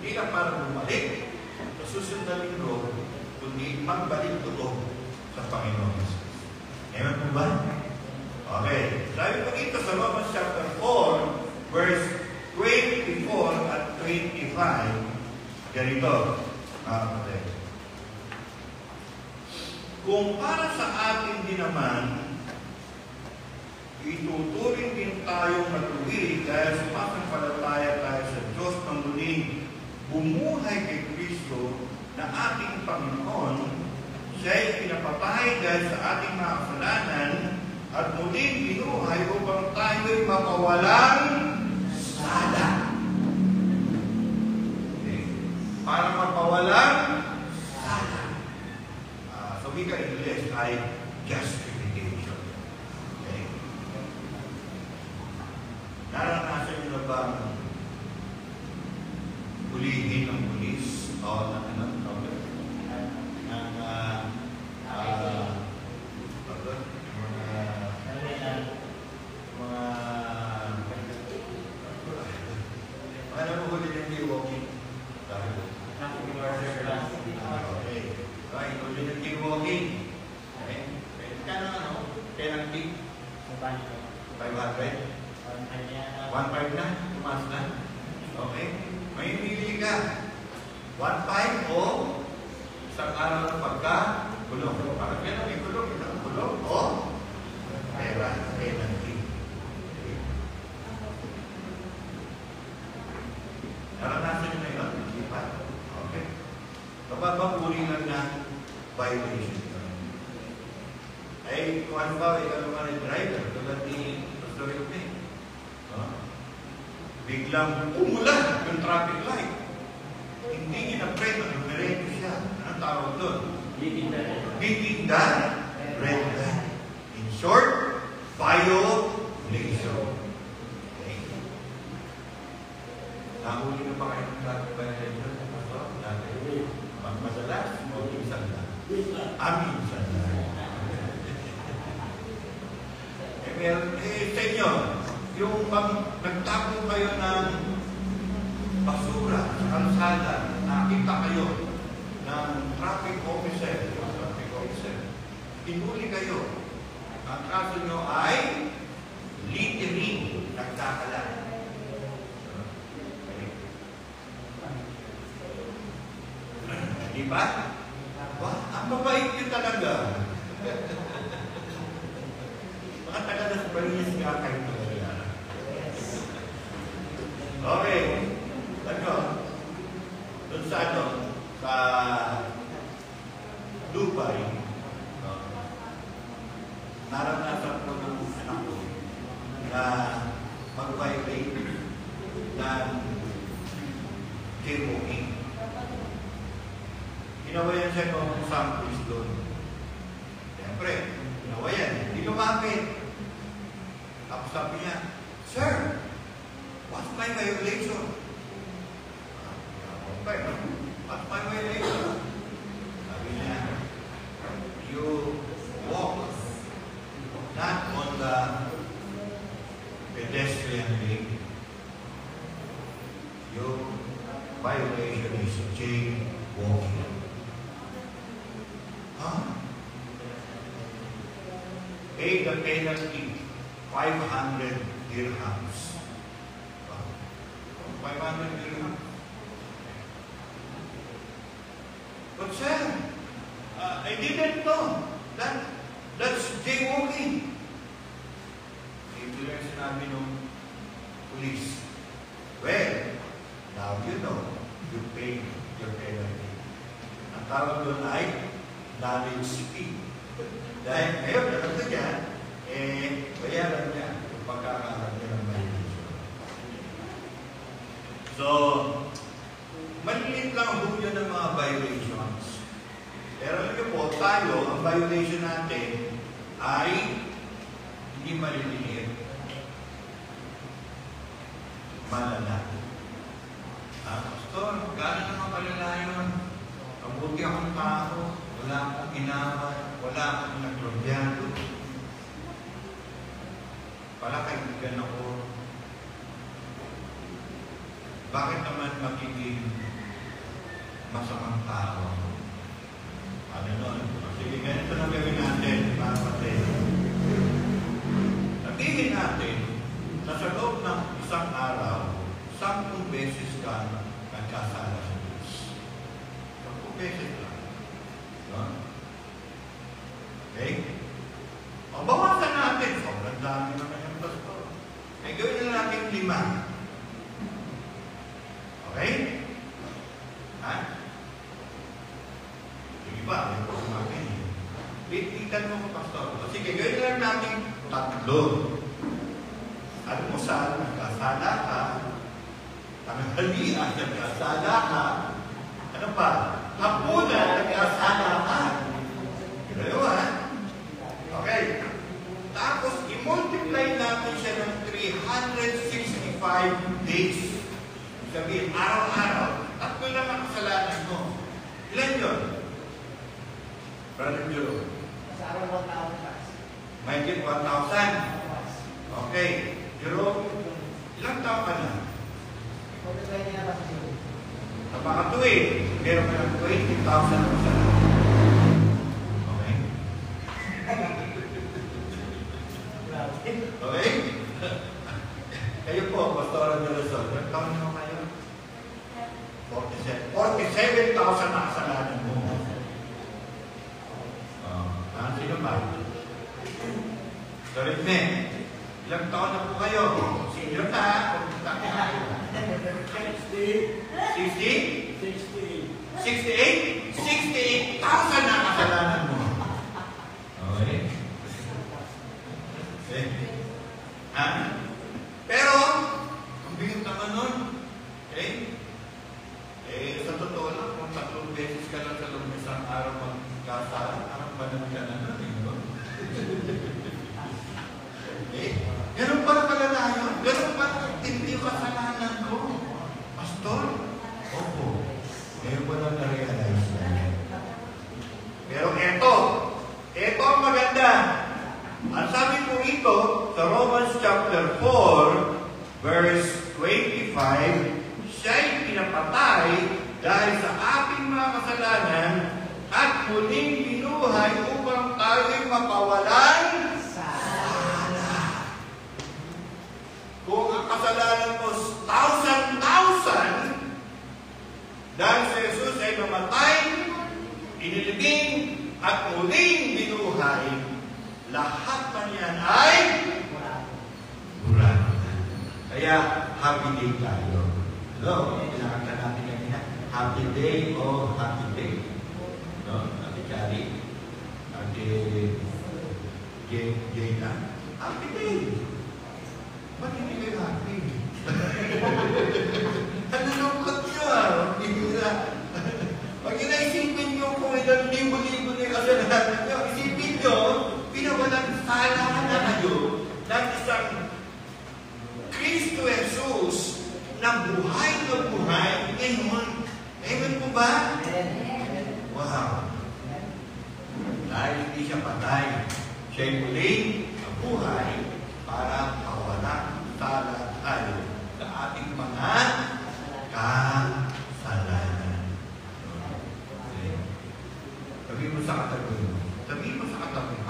Hindi lang para bumalik sa susunod na linggo, kundi magbalik totoo sa Panginoon Jesus. Ewan po ba? Okay. Sabi po ito sa Romans chapter 4, verse 24 at 25, ganito, kapatid. Kung para sa atin din naman, ituturing din tayong matuwid dahil sumasampalataya tayo sa Diyos ng muling bumuhay kay Kristo na ating Panginoon. Siya'y pinapatay dahil sa ating mga kasalanan at muling binuhay upang tayo'y mapawalang sala. Okay. Para mapawalang sala. So we can English ay justification. Okay. Naranasan nyo na ba hulihin ng pulis o penalty? 500? 1.5 na? Tumas na? Okay? May pili ka. 1.5 o isang araw ng pagka-kulong. Parang yan may kulong, isang kulong o pera, penalty. Naranasan nyo na yun? Hindi pa? Okay. Kapag uri lang ng violation. Ay, kung ano ba, ikaw naman ay driver, tulad ni Pastor Yupi. Biglang umulan yung traffic light. Hindi ina-preno, numerento siya. Anong tawag doon? Bitindan, red light. In short, violation. Okay. Nahuli na ba kayo ng traffic violation? Pastor? Madalas o minsan lang? Minsan lang. Sa inyo, yung nagtapo kayo ng basura sa kalsada, nakita kayo ng traffic officer, Hindi ba? Wah, ang babait niyo talaga. Mga taga na sa Paris nga kayo talaga. Okay. Doon sa Dubai, naranasan ko ng anak ko na mag-vibrate ng jaywalking. Ginawayan siya ng samples doon. Siyempre, ginawayan. Hindi lumapit. Tapos sabi niya, "Sir, what's my violation?" What's my violation? Sabi niya, "You walk not on the pedestrian lane. Your violation is jaywalking." Pay the penalty, 500 dirhams. 500 dirhams. But sir, I didn't know that's jaywalking. Ito yung sinabi ng police. Well, now you know, you pay your penalty. Ang tawag doon ay knowledge fee. Dahil ngayon, nakita niya, bayaran niya yung pagkakaroon niya ng violation. So, maliit lang ho yan ng mga violations. Pero alam niyo po, tayo, ang violation natin ay hindi maliliit. Malala. Pastor, gano'n naman kalala yun? Mabuti akong tao, wala akong inaway, wala akong nagtrobyado. Pala kaibigan ako. Bakit naman magiging masamang tao? Ano nun? Sige, ganito na gawin natin, mga kapatid. Sabihin natin na sa loob ng isang araw, 10 beses ka nagkasala sa Diyos. 10 beses lang. No? Okay? O, bawasan natin. Sobrang dami naman yung pastor. Eh, gawin na natin 5. Okay? Ha? Sige ba? May po kumakin. Bititan mo ko, pastor. O, sige, gawin na lang natin 3. Ano mo saan? Nagkasala ka. Tanghalian, nagkasala ka. Ano pa? Hapunan, nagkasala ka. Gano'n, ha? Okay. Tapos, i-multiply natin siya ng 365 days. Sabihin, araw-araw, 3 lang ang kasalanan mo. Ilan yun? Brother Jerome? Sa araw 1,000. May 1,000. Okay. Jerome, ilang taon ka na? Napakatuwid. Meron ka ng 20,000 na kasalanan. Okay? Okay? Kayo po, Pastor de Luzon, ilang taon na kayo? 47,000 na kasalanan mo. Sino ba? Sorry, men. Ilang taon na po kayo? Senior na, ha? 60? 68,000 na kasalanan mo. Okay? Okay? Ha? Pero, ang bigat naman nun. Okay? Sa totoo lang, kung 3 beses ka lang sa loob ng isang araw magkasala, parang banal ka na nun. Okay? Ganun pala kalalayan. Ganun pala hindi yung kasalanan ko. Pastor? Opo. Ngayon ko lang na-realize na. Pero eto ang maganda. Ang sabi po ito sa Romans chapter 4, verse 25, siya'y pinapatay dahil sa ating mga kasalanan at muling binuhay upang tayo'y mapawalan sala. Kung ang kasalanan mo 1,000, dahil sa Jesus ay mamatay buhay, lahat man yan ay mura. Kaya, happy day tayo. No, pinakanta natin kanina, happy day o happy day. No, Ate Chari, Ate Jayna, happy day. Ba't hindi kayo happy? Nalulungkot nyo Pag inaisipin nyo kung ilang libo-libo na yung kasalanan nyo, isipin nyo, pinawalang sala na kayo ng isang Kristo Jesus na buhay ngayon. Amen po ba? Wow! Dahil hindi siya patay, siya'y muling nabuhay para mawala sala tayo sa ating mga kasalanan. Okay. Sabihin mo sa katabi mo. Sabihin mo sa katabi mo.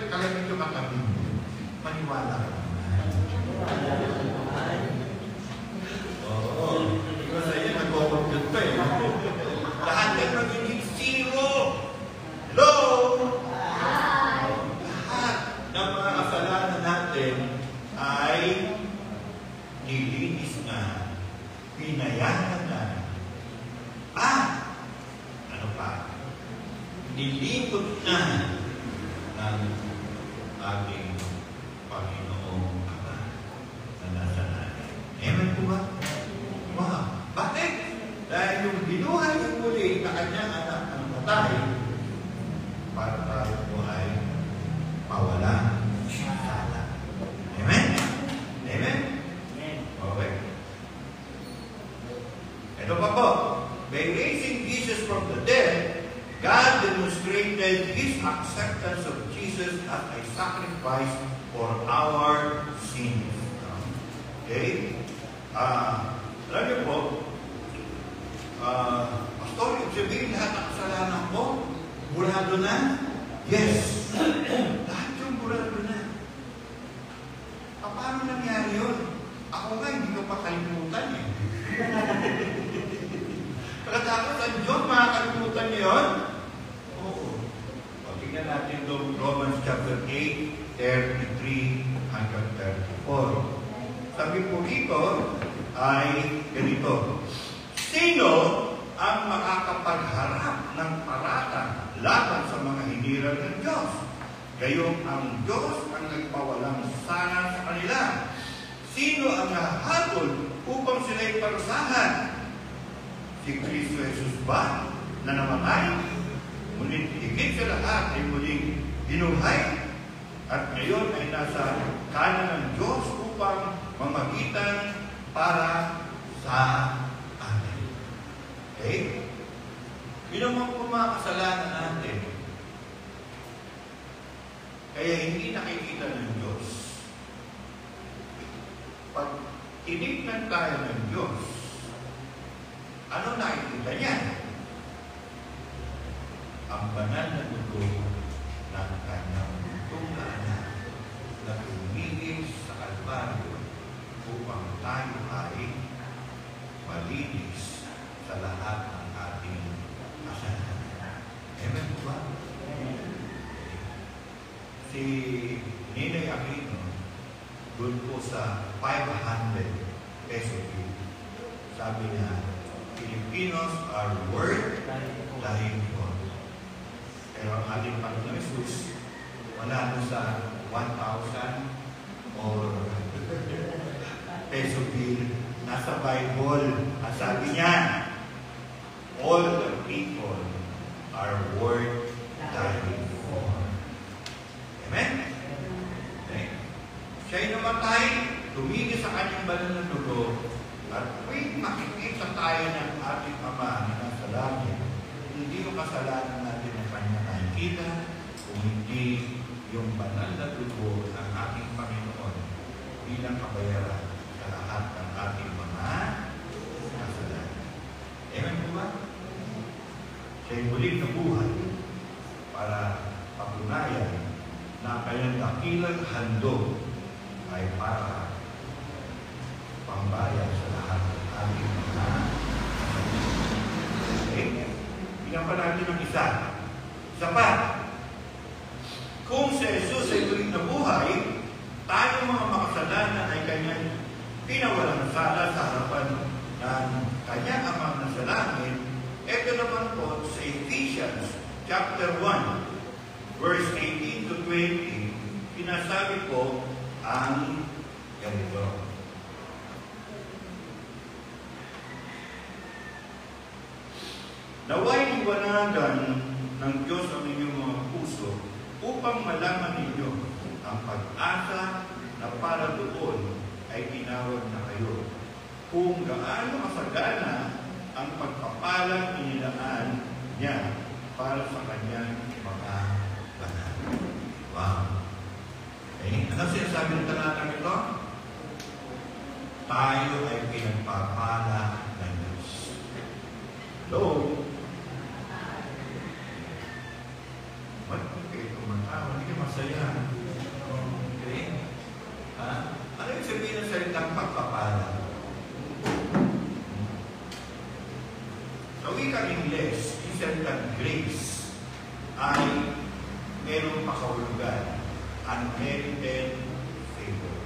Kalamin yung katabi mo. Maniwala ka naman. Oo. Ikaw sa iyo, nag-compute pa Lahat yan magiging zero. Hello? Lahat ng mga kasalanan natin ay nilinis na, pinayanan na. Ano pa? Nilipot na ng ating Panginoong Ama na nasa natin. Amen po ba? Wow! Bakit? Dahil yung binuhay yung muli na kanyang anak ang matay para tayo po ay mawala sala. Amen? Amen? Okay. Ito pa po. By raising Jesus from the dead, God demonstrated His acceptance of Jesus as a sacrifice for our sins. Okay? Alam niyo po, Pastor, ibig sabihin lahat ng kasalanan ko, burado na? Yes! Lahat yung burado na. Paano nangyari yun? Ako nga, hindi ko pa kalimutan Pagkatapos, ang Diyos, makakalimutan niyo yun? Oo. Tingnan natin doon, Romans chapter 8, 33 hanggang 34. Sabi po dito ay ganito. Sino ang makakapagharap ng paratang laban sa mga hinirang ng Diyos? Gayong ang Diyos ang nagpawalang sana sa kanila. Sino ang nahatol upang sila'y parusahan? Si Kristo Jesus ba na namatay? Ngunit higit sa lahat ay muling binuhay at ngayon ay nasa kanan ng Diyos upang mamagitan para sa atin. Okay? Yun naman po mga kasalanan natin. Kaya hindi nakikita ng Diyos. Pag tinignan tayo ng Diyos, ano nakikita niya? Ang banal na dugo ng kanyang tungganan na tumigil sa Kalbaryo upang tayo ay malinis sa lahat ng ating kasalanan. Amen po ba? Si Ninoy Aquino, doon po sa 500 peso bill, sabi niya, Filipinos are worth dying for. Pero ang ating Panginoon Jesus, wala doon sa 1,000 or peso bill, nasa Bible. Ang sabi niya, all the people are worth dying for. Amen? Okay. Siya'y namatay, tumigil sa kanyang banal na dugo, at tuwing makikita tayo ng ating Ama na nasa langit, hindi yung kasalanan natin ang kanya nakikita, kung hindi yung banal na dugo ng ating Panginoon bilang kabayaran sa lahat ng ating mga kasalanan. Amen po ba? Siya'y muling nabuhay para patunayan na kanyang dakilang handog ay para pambayad sa lahat ng ating mga okay? Bigyan pa natin ng isa. Isa pa. pinawalang sala sa harapan ng kanyang amang nasa langit. Ito naman po sa Ephesians chapter 1, verse 18 to 20, sinasabi po ang ganito. Naway liwanagan ng Diyos ang inyong mga puso upang malaman ninyo ang pag-asa na para doon ay tinawag na kayo. Kung gaano kasagana ang pagpapalang inilaan niya para sa kanyang mga banal. Wow! Okay. Ano sinasabi ng talatang ito? Tayo ay pinagpapala ng Diyos. Hello? Ba't kayo tumatawa? Hindi kayo masaya. Okay? Ha? Ano yung sabihin ng salitang pagpapala? Sa wikang Ingles, yung salitang grace ay merong pakahulugan, unmerited favor.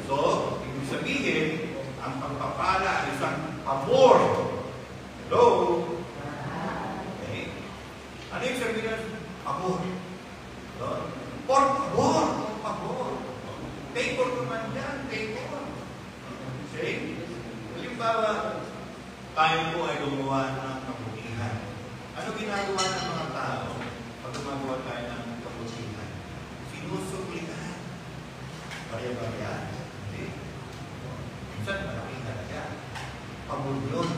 So, ibig sabihin, ang pagpapala ay isang pabor. Hello? Okay? Ano yung sabihin ng pabor? Por favor, por favor. Favor naman yan, favor. Okay? Halimbawa, tayo po ay gumawa ng kabutihan. Ano ginagawa ng mga tao pag gumagawa tayo ng kabutihan? Sinusuplihan. Barya-barya. Hindi. Minsan, malaki talaga. Pabulyon.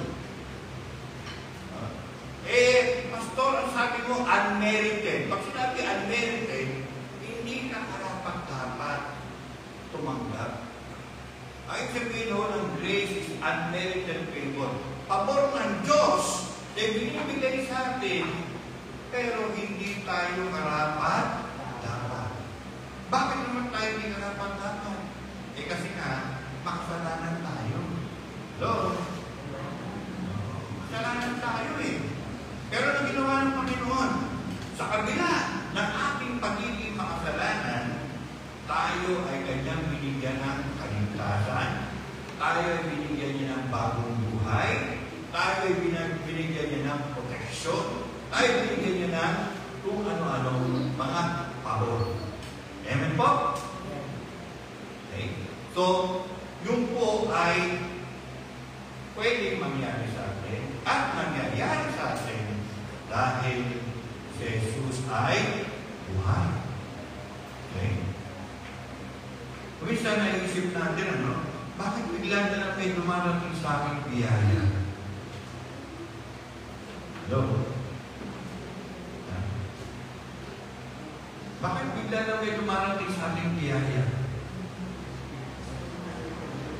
Pastor, ang sabi mo, unmerited. Pag sinabi unmerited, hindi ka karapat-dapat tumanggap. Ay sabihin ho ng grace is unmerited favor. Pabor ng Diyos na binibigay sa atin, pero hindi tayo karapat-dapat. Bakit naman tayo hindi karapat-dapat? Kasi nga, makasalanan tayo. Hello? Makasalanan tayo Pero ang ginawa ng Panginoon, sa kabila ng ating pagiging makasalanan, tayo ay kanyang binigyan ng kaligtasan, tayo ay binigyan niya ng bagong buhay, tayo ay binigyan niya ng proteksyon, tayo ay binigyan niya ng kung ano-ano mga pabor. Amen po? Okay. So, yung po ay pwedeng mangyari sa atin at nangyayari sa atin dahil si Jesus ay buhay. Okay? Minsan naisip natin, bakit bigla na lang may dumarating sa aking biyaya? Hello? Bakit bigla na may dumarating sa ating biyaya?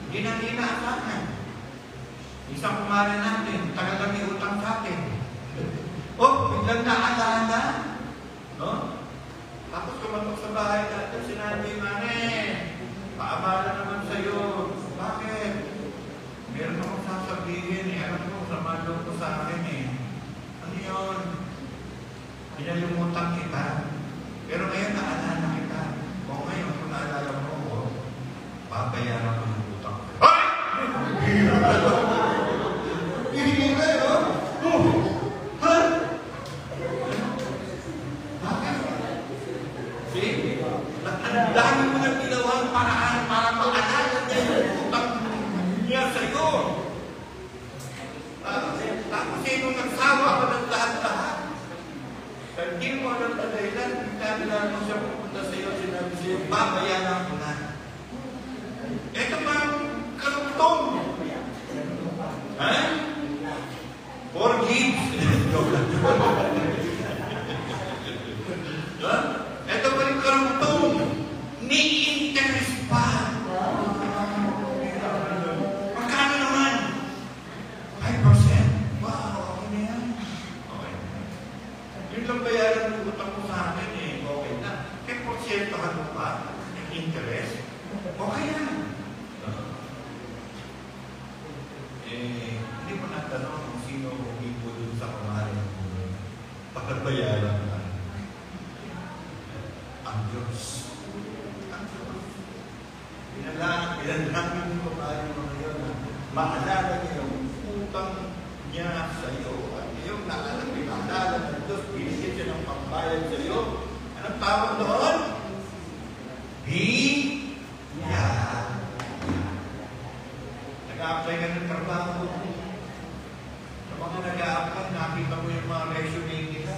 Hindi na inaasahan. Isang kumara natin, tagal na may utang sa atin. Biglang naalala. Tapos kumatok sa bahay natin, sinabi, Mane, paabala naman sa'yo. Bakit? Meron akong sasabihin alam mo, sama loob ko sa akin Ano yun? Pinalimutan kita. Pero ngayon naalala kita. O ngayon, kung naalala mo, babayaran ko ng utang. Ay! Hindi kayo? Ha? Bakit? See? Dahil mo na ginawang paraan para maalala niya yung utang niya sa'yo. Tapos nung nagsawa ka ng lahat-lahat, hindi mo alam na dahilan, nagkakilala mo siya pupunta sa'yo, sinabi sa'yo, babayaran ko na. Ito ba ang karugtong? Ha? Forgive. Ito ba yung karugtong? Ni-interest pa. Magkano naman? 5%? Wow, okay na yan. Okay. Yung lang bayaran ng utang mo sa akin okay na. Kaya porsyentahan mo pa ng interest? Okay yan. Hindi mo natanong kung sino humipo doon sa kamarin mo. Pagkabayaran na. Ang Diyos. Ang Diyos. Pinalangin maalala niya yung utang niya sa iyo. At yung naalala ng Diyos, binigyan siya ng pambayad sa iyo. Anong tawag doon? Biyaya. Nag-a-apply ka ng trabaho. Sa mga nag-a-apply, nakita mo yung mga resume nila.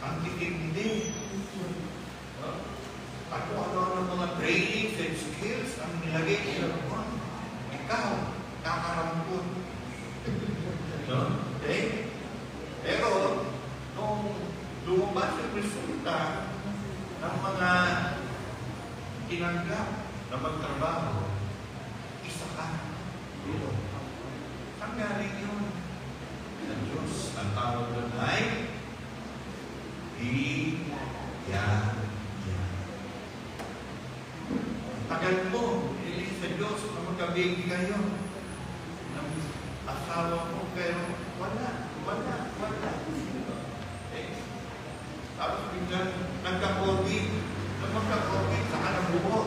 Ang titindi. At kung ano ng mga trainings and skills ang nilagay nila mo. Ikaw, kakarampun. Okay? Pero, nung lumabas ang resulta ng mga tinanggap na magtrabaho, isa ka. Dito. Saan galing yun? Sa Diyos. Ang tawag doon ay biyaya. Tagal mo, ilig sa Diyos na magkabigi kayo. Ng asawa mo, pero wala. Tapos biglang nagka-COVID. Nang magka-COVID, saka nabuo.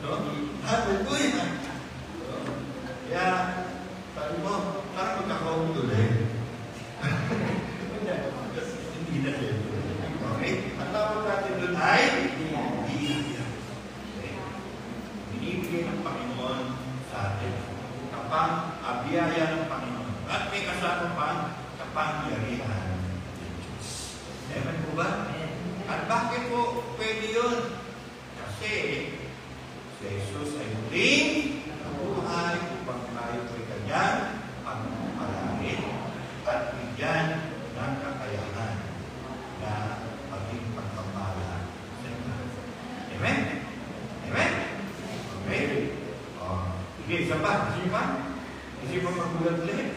No? Nabuo yan. Kaya, sabi mo, parang magka-COVID ulit. Hindi na din. Okay? Ang tawag natin doon ay biyaya. Binibigay ng Panginoon sa atin. Biyaya ng Panginoon. At may kasama pa kapangyarihan ng Diyos. Amen po ba? At bakit po pwede yun? Kasi si Jesus ay muling nabuhay upang tayo ay kanyang pagpapalain at bigyan ng kakayahan na maging pagpapala sa inyo. Amen? Amen? Okay? Sige, isa pa? Hindi pa magulat ulit.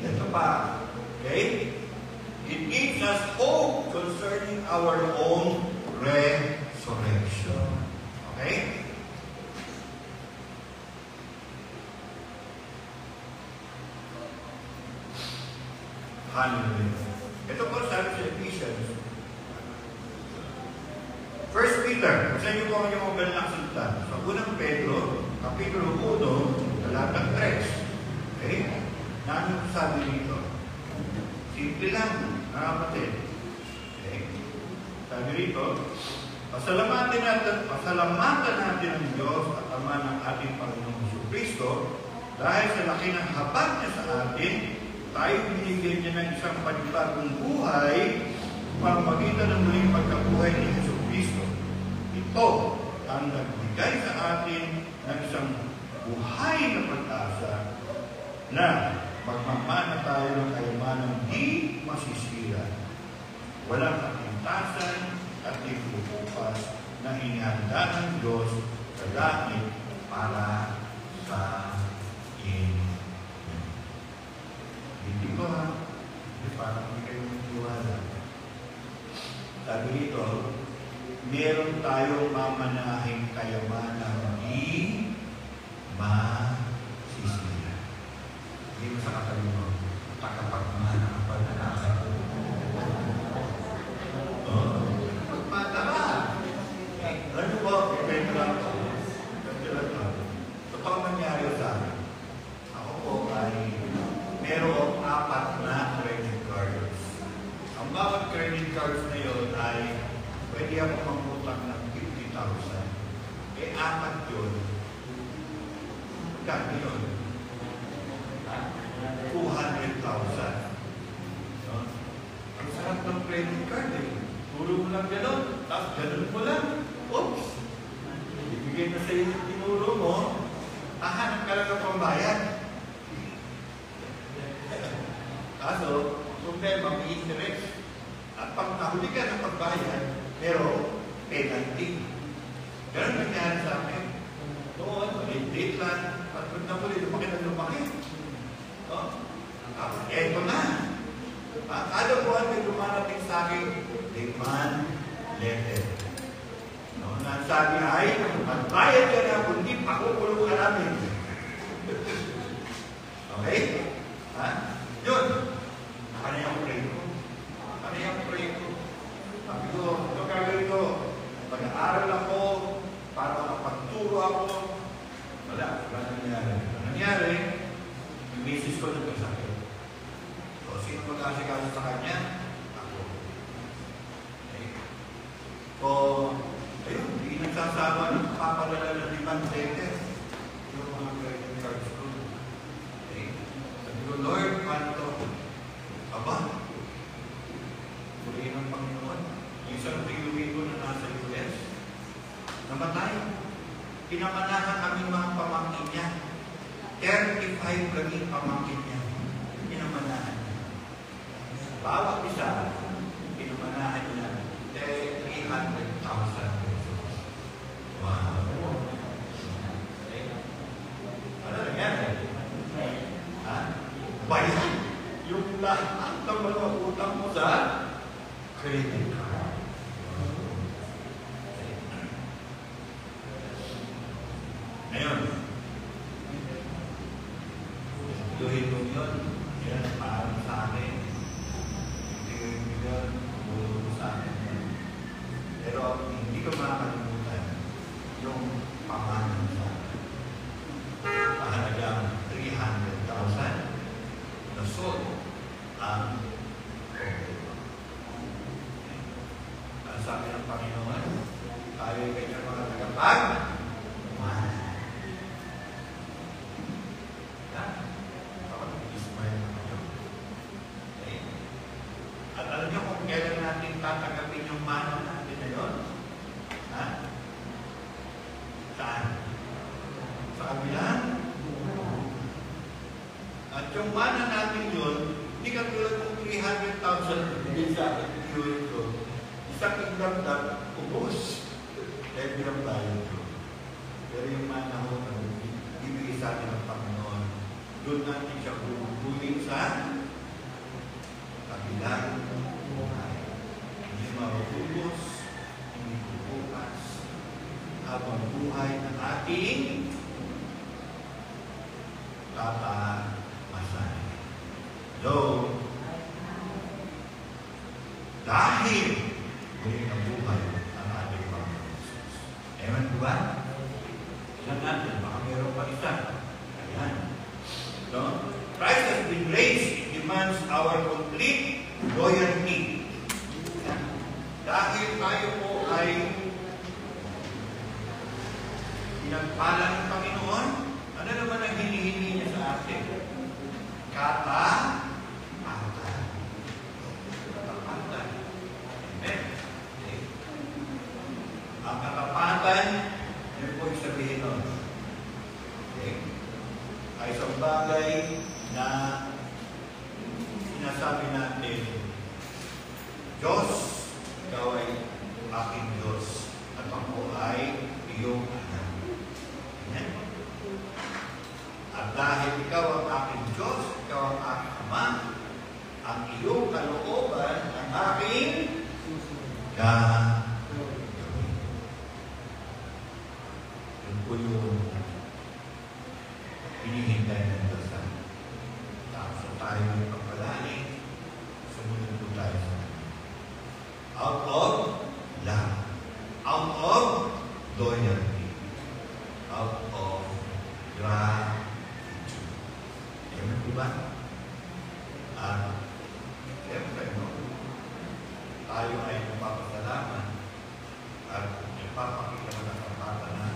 Ito pa. Okay? It gives us hope concerning our own resurrection. Okay? Hallelujah. Ito po sabi sa Ephesians. First Peter, sa inyo po ang yung mga naksuntan. Sa unang Pedro, Kapitulo 1, talatang 3. Okay? Naano sabi dito? Simple lang, mga kapatid. Okay? Sabi dito, pasalamatan natin ang Diyos at Ama ng ating Panginoong Jesucristo dahil sa laki ng habag niya sa atin, tayo binigyan niya ng isang panibagong buhay para magitan ng muling pagkabuhay ni Jesucristo. Ito ang nagbigay sa atin ng isang buhay na pag-asa na magmamana tayo ng kayamanang di masisira. Walang katintasan at ikukupas na inihanda ng Diyos sa langit para sa inyo. Hindi ba? Parang hindi kayo magtiwala. Sabi dito, meron tayong mamanahing kayamanang di masisira. Hindi mo sa katabi mo, takapagmana ang pagkakasal. Pagmana ka! Ano po? Ipento lang po. Ito pang nangyari sa akin. Ako po ay merong 4 na credit cards. Ang bawat credit cards na yun ay pwede ako mangutang ng 50,000. 4 yun. Kaya yun. 200,000. No? Ang sarap ng credit card eh. Turo mo lang gano'n, tapos gano'n mo lang. Oops! Ibigay na sa iyo yung tinuro mo, hanap ka lang ng pambayad. Kaso, problema, may interest. At pag nahuli ka ng pagbayad, pero penalty. Ganun nangyari sa akin. Noon, maliit lang. At pag nahuli, lumaki na lumaki. No? Eto na. Kada buwan may lumarating sa akin, demand letter. No? Sabi ay, magbayad ka na, kundi pakukulong ka namin. Okay? Ha? Yun. Ano yung pray ko? Sabi ko, ito gagawin ko. Pag-aaral ako, para makapagturo ako. Wala sabihin ng Panginoon, isang Pilipino na nasa US, namatay. Pinamanahan kami mga pamangkin niya. 35 kami pamangkin niya. Pinamanahan niya. Bawat isa, pinamanahan niya 300,000 pesos. Wow! Ano nangyari? Ha? Bayan! Yung lahat ng mga utang mo sa credit card. Ngayon, tuhin mo yun. Yan, parang sa akin. Tingin mo yun, bulo sa akin. Pero hindi ko makakalimutan yung pamanan sa akin. Mahalagang 300,000 na sold ang COVID. Ang sabi ng Panginoon, tayo ay kanyang mga tagapag, at alam niyo kung kailan natin tatagapin yung mana natin na yun? Ha? Saan? Sa kabilang? At yung mana natin yun, hindi ka tulad ng 300,000 hindi sa akin ito. Isang igdamdam, ubos. Dahil bilang tayo ito. Pero yung mana ko, ibigay sa atin ng Panginoon, doon natin siya bubulin sa kabilang buhay. Hindi mauubos, hindi bubukas, habang buhay ng ating tatamasan. So, dahil muli ng buhay ang ating Panginoon Jesus. Ewan po ba? Ilan natin? Baka meron pa isa. Ayan. No? Christ has been raised. It demands our complete loyalty. Dahil tayo po ay pinagpala ng Panginoon, ano naman ang hinihingi niya sa atin? Katapatan. Amen. Okay. Ang katapatan, yun po yung sabihin nun. Okay. Ay isang bagay na sinasabi natin, Diyos, ikaw ay aking Diyos, at ako ay iyong anak. Amen? At dahil ikaw ang aking Diyos, ikaw ang aking Ama, ang iyong kalooban, ang aking gagawin. Yun po yung hinihintay ng Diyos. Tapos tayo ay pagpalain, sumunod po tayo sa out of love, out of loyalty, out of gratitude. Amen po ba? At siyempre, no? Tayo ay magpapasalamat at ipapakita ng kapatan na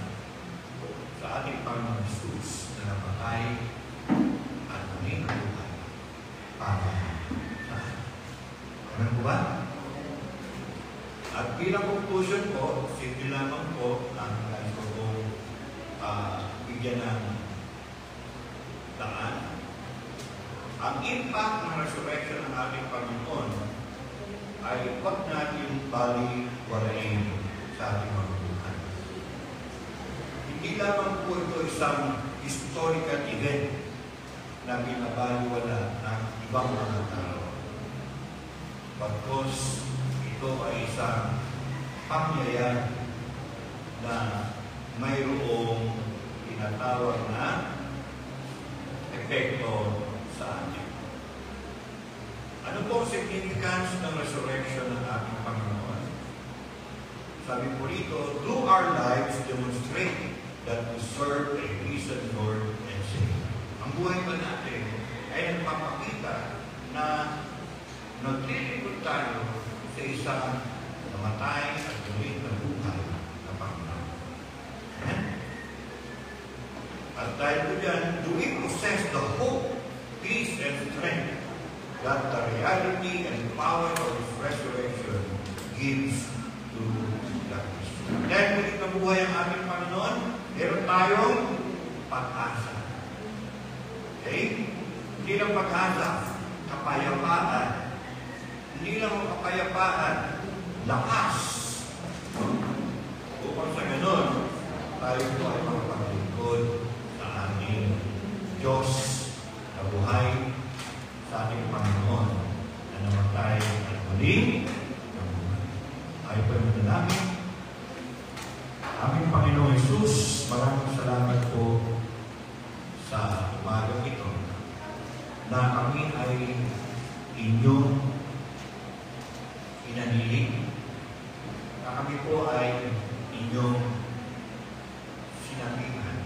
sa ating Panginoon Jesus na namatay at muling nabuhay para sa atin. Amen po ba? At bilang conclusion po, simple lamang po ang nais ko bigyan ng daan. Ang impact ng resurrection ng ating Panginoon ay huwag natin bali-walain sa ating mga buhay. Hindi lamang po ito isang historical event na binabaliwala ng ibang mga tao. Bagkus ito ay isang pangyayari na mayroong tinatawag na epekto sa atin. Ano po ang significance ng resurrection ng ating Panginoon? Sabi po rito, do our lives demonstrate that we serve a risen Lord and Savior. Ang buhay ba natin ay nagpapakita na naglilingkod tayo sa isang namatay at muling nabuhay na Panginoon. Amen? At dahil po dyan, do we possess the hope, peace, and strength that the reality and power of His resurrection gives to the Christian. Dahil muling nabuhay ang ating Panginoon, meron tayong pag-asa. Okay? Hindi lang pag-asa, kapayapaan. Hindi lang ang kapayapaan, lakas. Upang sa ganun, tayo po ay makapaglingkod sa ating Diyos na buhay sa ating Panginoon na namatay at muling nabuhay. Tayo po ay manalangin. Aming Panginoong Jesus, maraming salamat po sa umagang ito na kami ay inyong inanilig, na kami po ay inyong sinabihan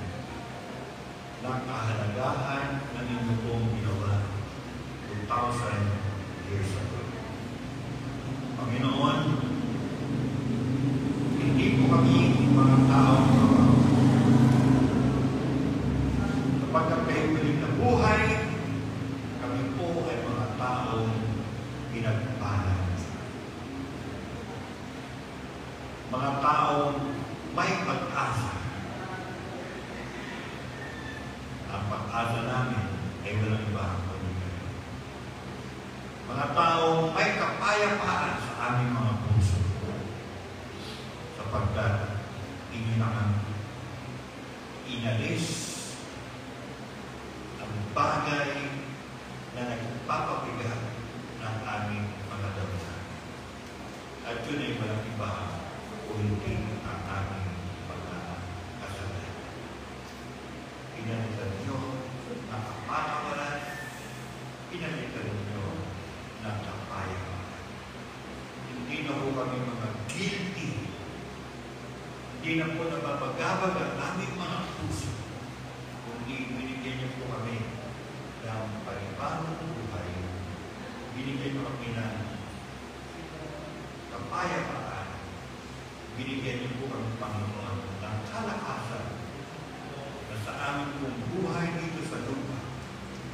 ng kahalagahan ng inyong pong ginawa 2,000 years ago. Panginoon, hindi po kami mga tao kapag kayo muling nabuhay, kami po ay mga taong pinagpala. Mga taong may pag-asa. Ang pag-asa namin ay walang iba kundi kayo. Mga taong may kapayapaan sa aming mga puso. Sapagkat inyo na ang inalis ang bagay na nagpapabigat ng aming mga damdamin. At yun ay walang iba o hindi ang aming pagkakasalanan. Pinalitan nyo ng kapatawaran, pinalitan nyo ng kapayapaan. Hindi na po kami mga guilty. Hindi na po nababagabag ang aming mga puso. Kundi binigyan niyo po kami ng panibagong buhay. Binigyan niyo kami ng kapayapaan. Binigyan niyo po kami, Panginoon, ng kalakasan na sa aming pong buhay dito sa lupa,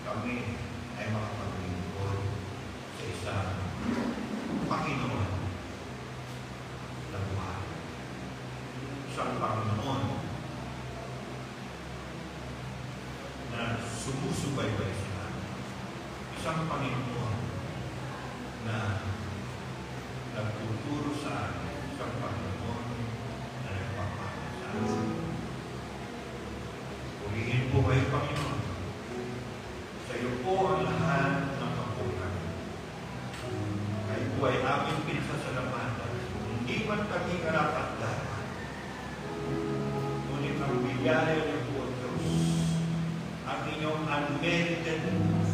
kami ay makapaglingkod sa isang Panginoon na buhay. Isang Panginoon na sumusubaybay sa amin. Isang Panginoon na nagtuturo sa amin. Isang Panginoon na nagpapala sa amin. Purihin po kayo, Panginoon. Sa iyo po ang lahat ng kapunan. Kayo po ay aming pinasasalamatan. Hindi man kami karapat-dapat. Ngunit ang biyaya niyo po, Diyos, ang inyong unmerited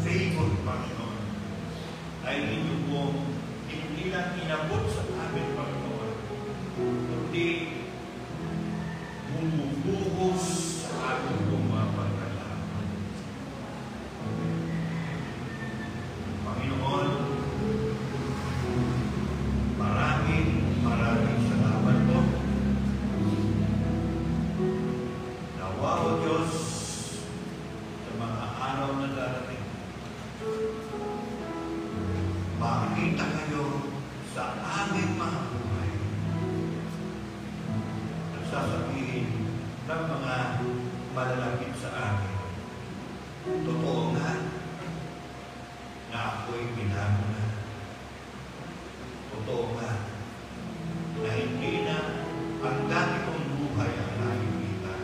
favor, Panginoon, ay inyo po hindi lang inabot sa amin, Panginoon, kundi bumubuhos sa ating pong mga pagkalaman. Panginoon, maraming salamat po. Nawa o Diyos, sa mga araw na darating, makikita kayo sa aming mga buhay. Nagsasabihin ng mga malalapit sa amin, totoo nga na ako'y binago na. Totoo nga na hindi na ang dati kong buhay ang nakikita.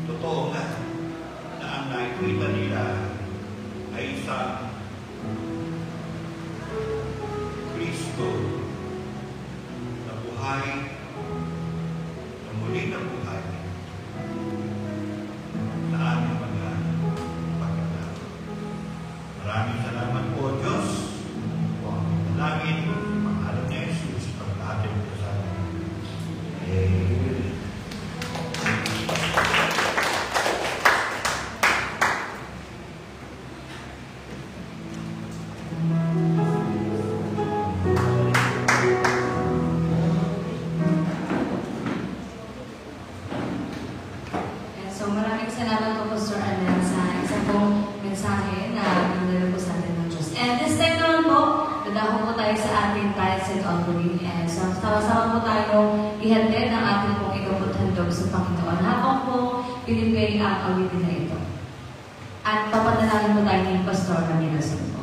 Totoo nga na ang nakikita nila ay isang Kristo na buhay, na muli na buhay sa aming mga Kahit St. Offering. And sama-sama po tayo ihatid ang ating pong ikaputhandog sa Panginoon. Habang po pinipay ang awitin na ito. At papadalangin po tayo ng Pastor na nilasin po.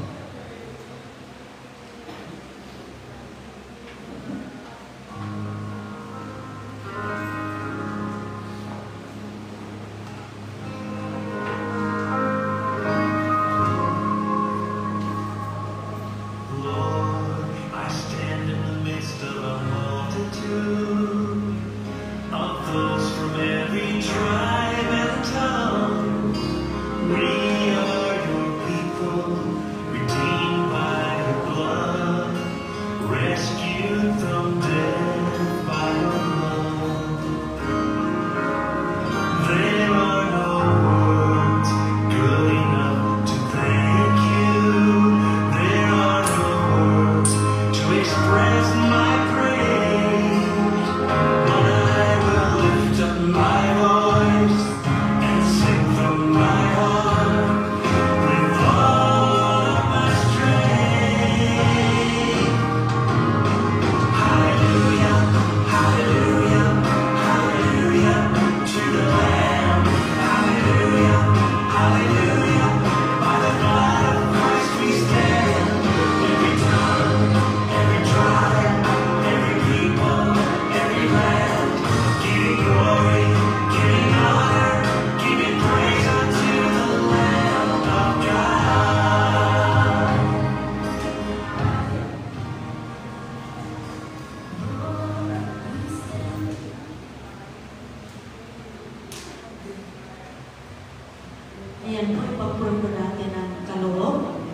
Ayan po, ipag-pray po natin ang kaloob.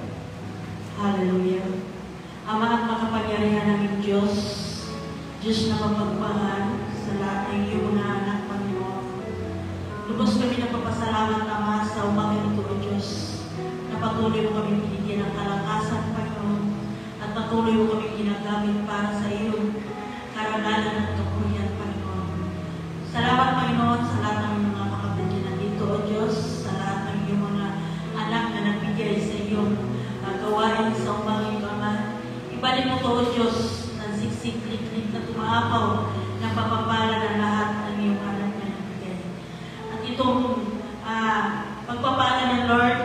Hallelujah. Ama at makapangyarihan namin Diyos, Diyos na mapagmahal sa lahat ng iyong mga anak, Panginoon. Lubos kami na papasalamat, Ama, sa umagang ito, O Diyos, na patuloy mo kami binigyan ng kalakasan, Panginoon, at patuloy mo kami ginagamit para sa iyong karangalan at kapulian, Panginoon. Salamat, Panginoon, sa lahat ng mga kapatid na dito, O Diyos, sa lahat ng iyong mga anak na nagbigay sa iyong gawain sa umagang ito, Ama. Ibalik mo to, O Diyos, ng siksik-lik-lik na tumaapaw na papapala ng lahat ng iyong anak na nagbigay. At itong pagpapala ng Lord,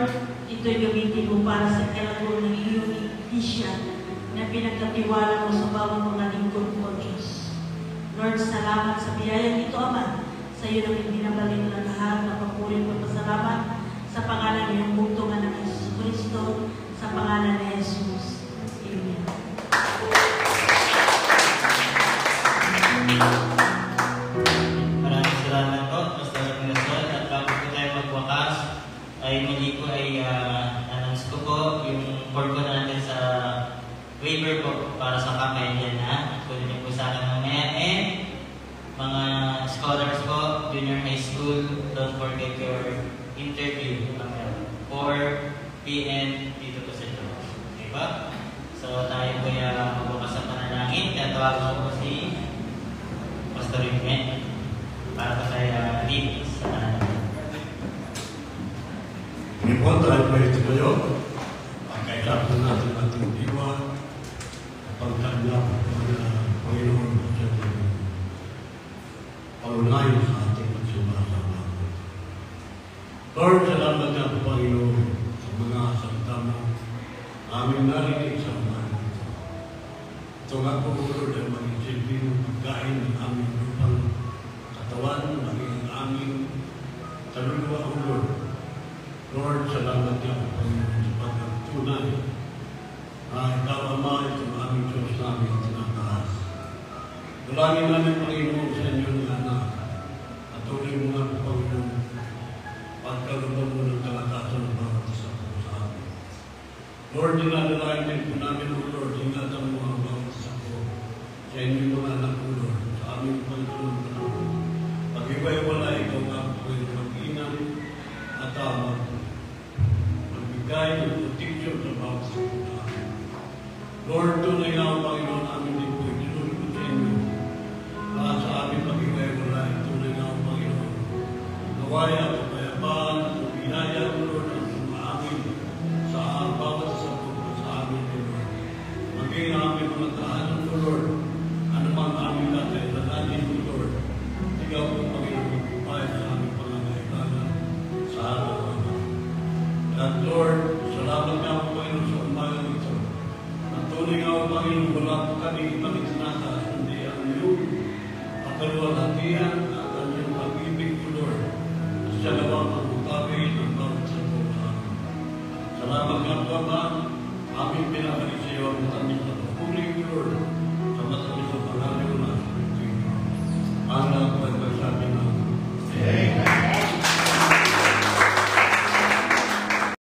ito'y gamitin mo para sa kalagol ng iyong iglesia na pinagkatiwala mo sa bawat mga lingkod mo, Diyos. Lord, salamat sa biyayang ito, Ama. Sa iyo namin binabalik ng lahat na papurin mo pasalamat sa pangalan ng iyong bugtong anak ng Jesus Kristo, sa pangalan ni Jesus. Amen. Maraming salamat po, Pastor Rinasol. At bago po tayo magwakas, ay muli po ay announce ko po yung board ko natin sa waiver po para sa kakayahan na. Kunin niyo po sa akin mamaya. And mga scholars po, junior high school, don't forget your interview. 4 p.m. dito po sa Diyos. Okay ba? So tayo po ay magbukas sa panalangin. Tatawagan ko po si Pastor Rimen para po tayo lead sa panalangin. Ngayon tayo po ito kayo. Ang kailangan natin ating diwa, pagkanyang Panginoon sa paunahin sa ating magsumasama. Lord, salamat nga po, Panginoon, sa mga salita mo. Aming narinig sa umahan ito. Ito nga po, Lord, ay maging silbing pagkain ng aming lupang katawan, maging aming kaluluwa, O Lord. Lord, salamat nga po, Panginoon, sa pagkatunay na ikaw, Ama, itong aming Diyos namin tinataas. Dalangin namin, Panginoon, sa inyo ng anak. At tuloy mo nga po, Panginoon, pagkalubang mo ng kalakasan ng bawat isa po sa amin. Lord, dinadalain din po namin, O Lord, ingatan mo ang bawat isa po sa inyong mga anak, O Lord, sa aming pagkalubang panahon. Pag-iway-wala ikaw nga po, mag-inam at magbigay ng protection sa bawat isa po sa amin. Lord, tunay na ang Panginoon namin din po, itinulog ko sa inyo. Para sa aming pag-iway-wala, tunay na ang Panginoon. Nawaya at kapayapaan at biyaya, O Lord, ang sumaamin sa bawat isa po sa amin, O Lord. Maging aming mga tahanan kabutihan at ang iyong pag-ibig, O Lord, sa gawang pagbubawi ng bawat sa buong. Salamat nga po, Ama, aming pinakalit sa iyo ang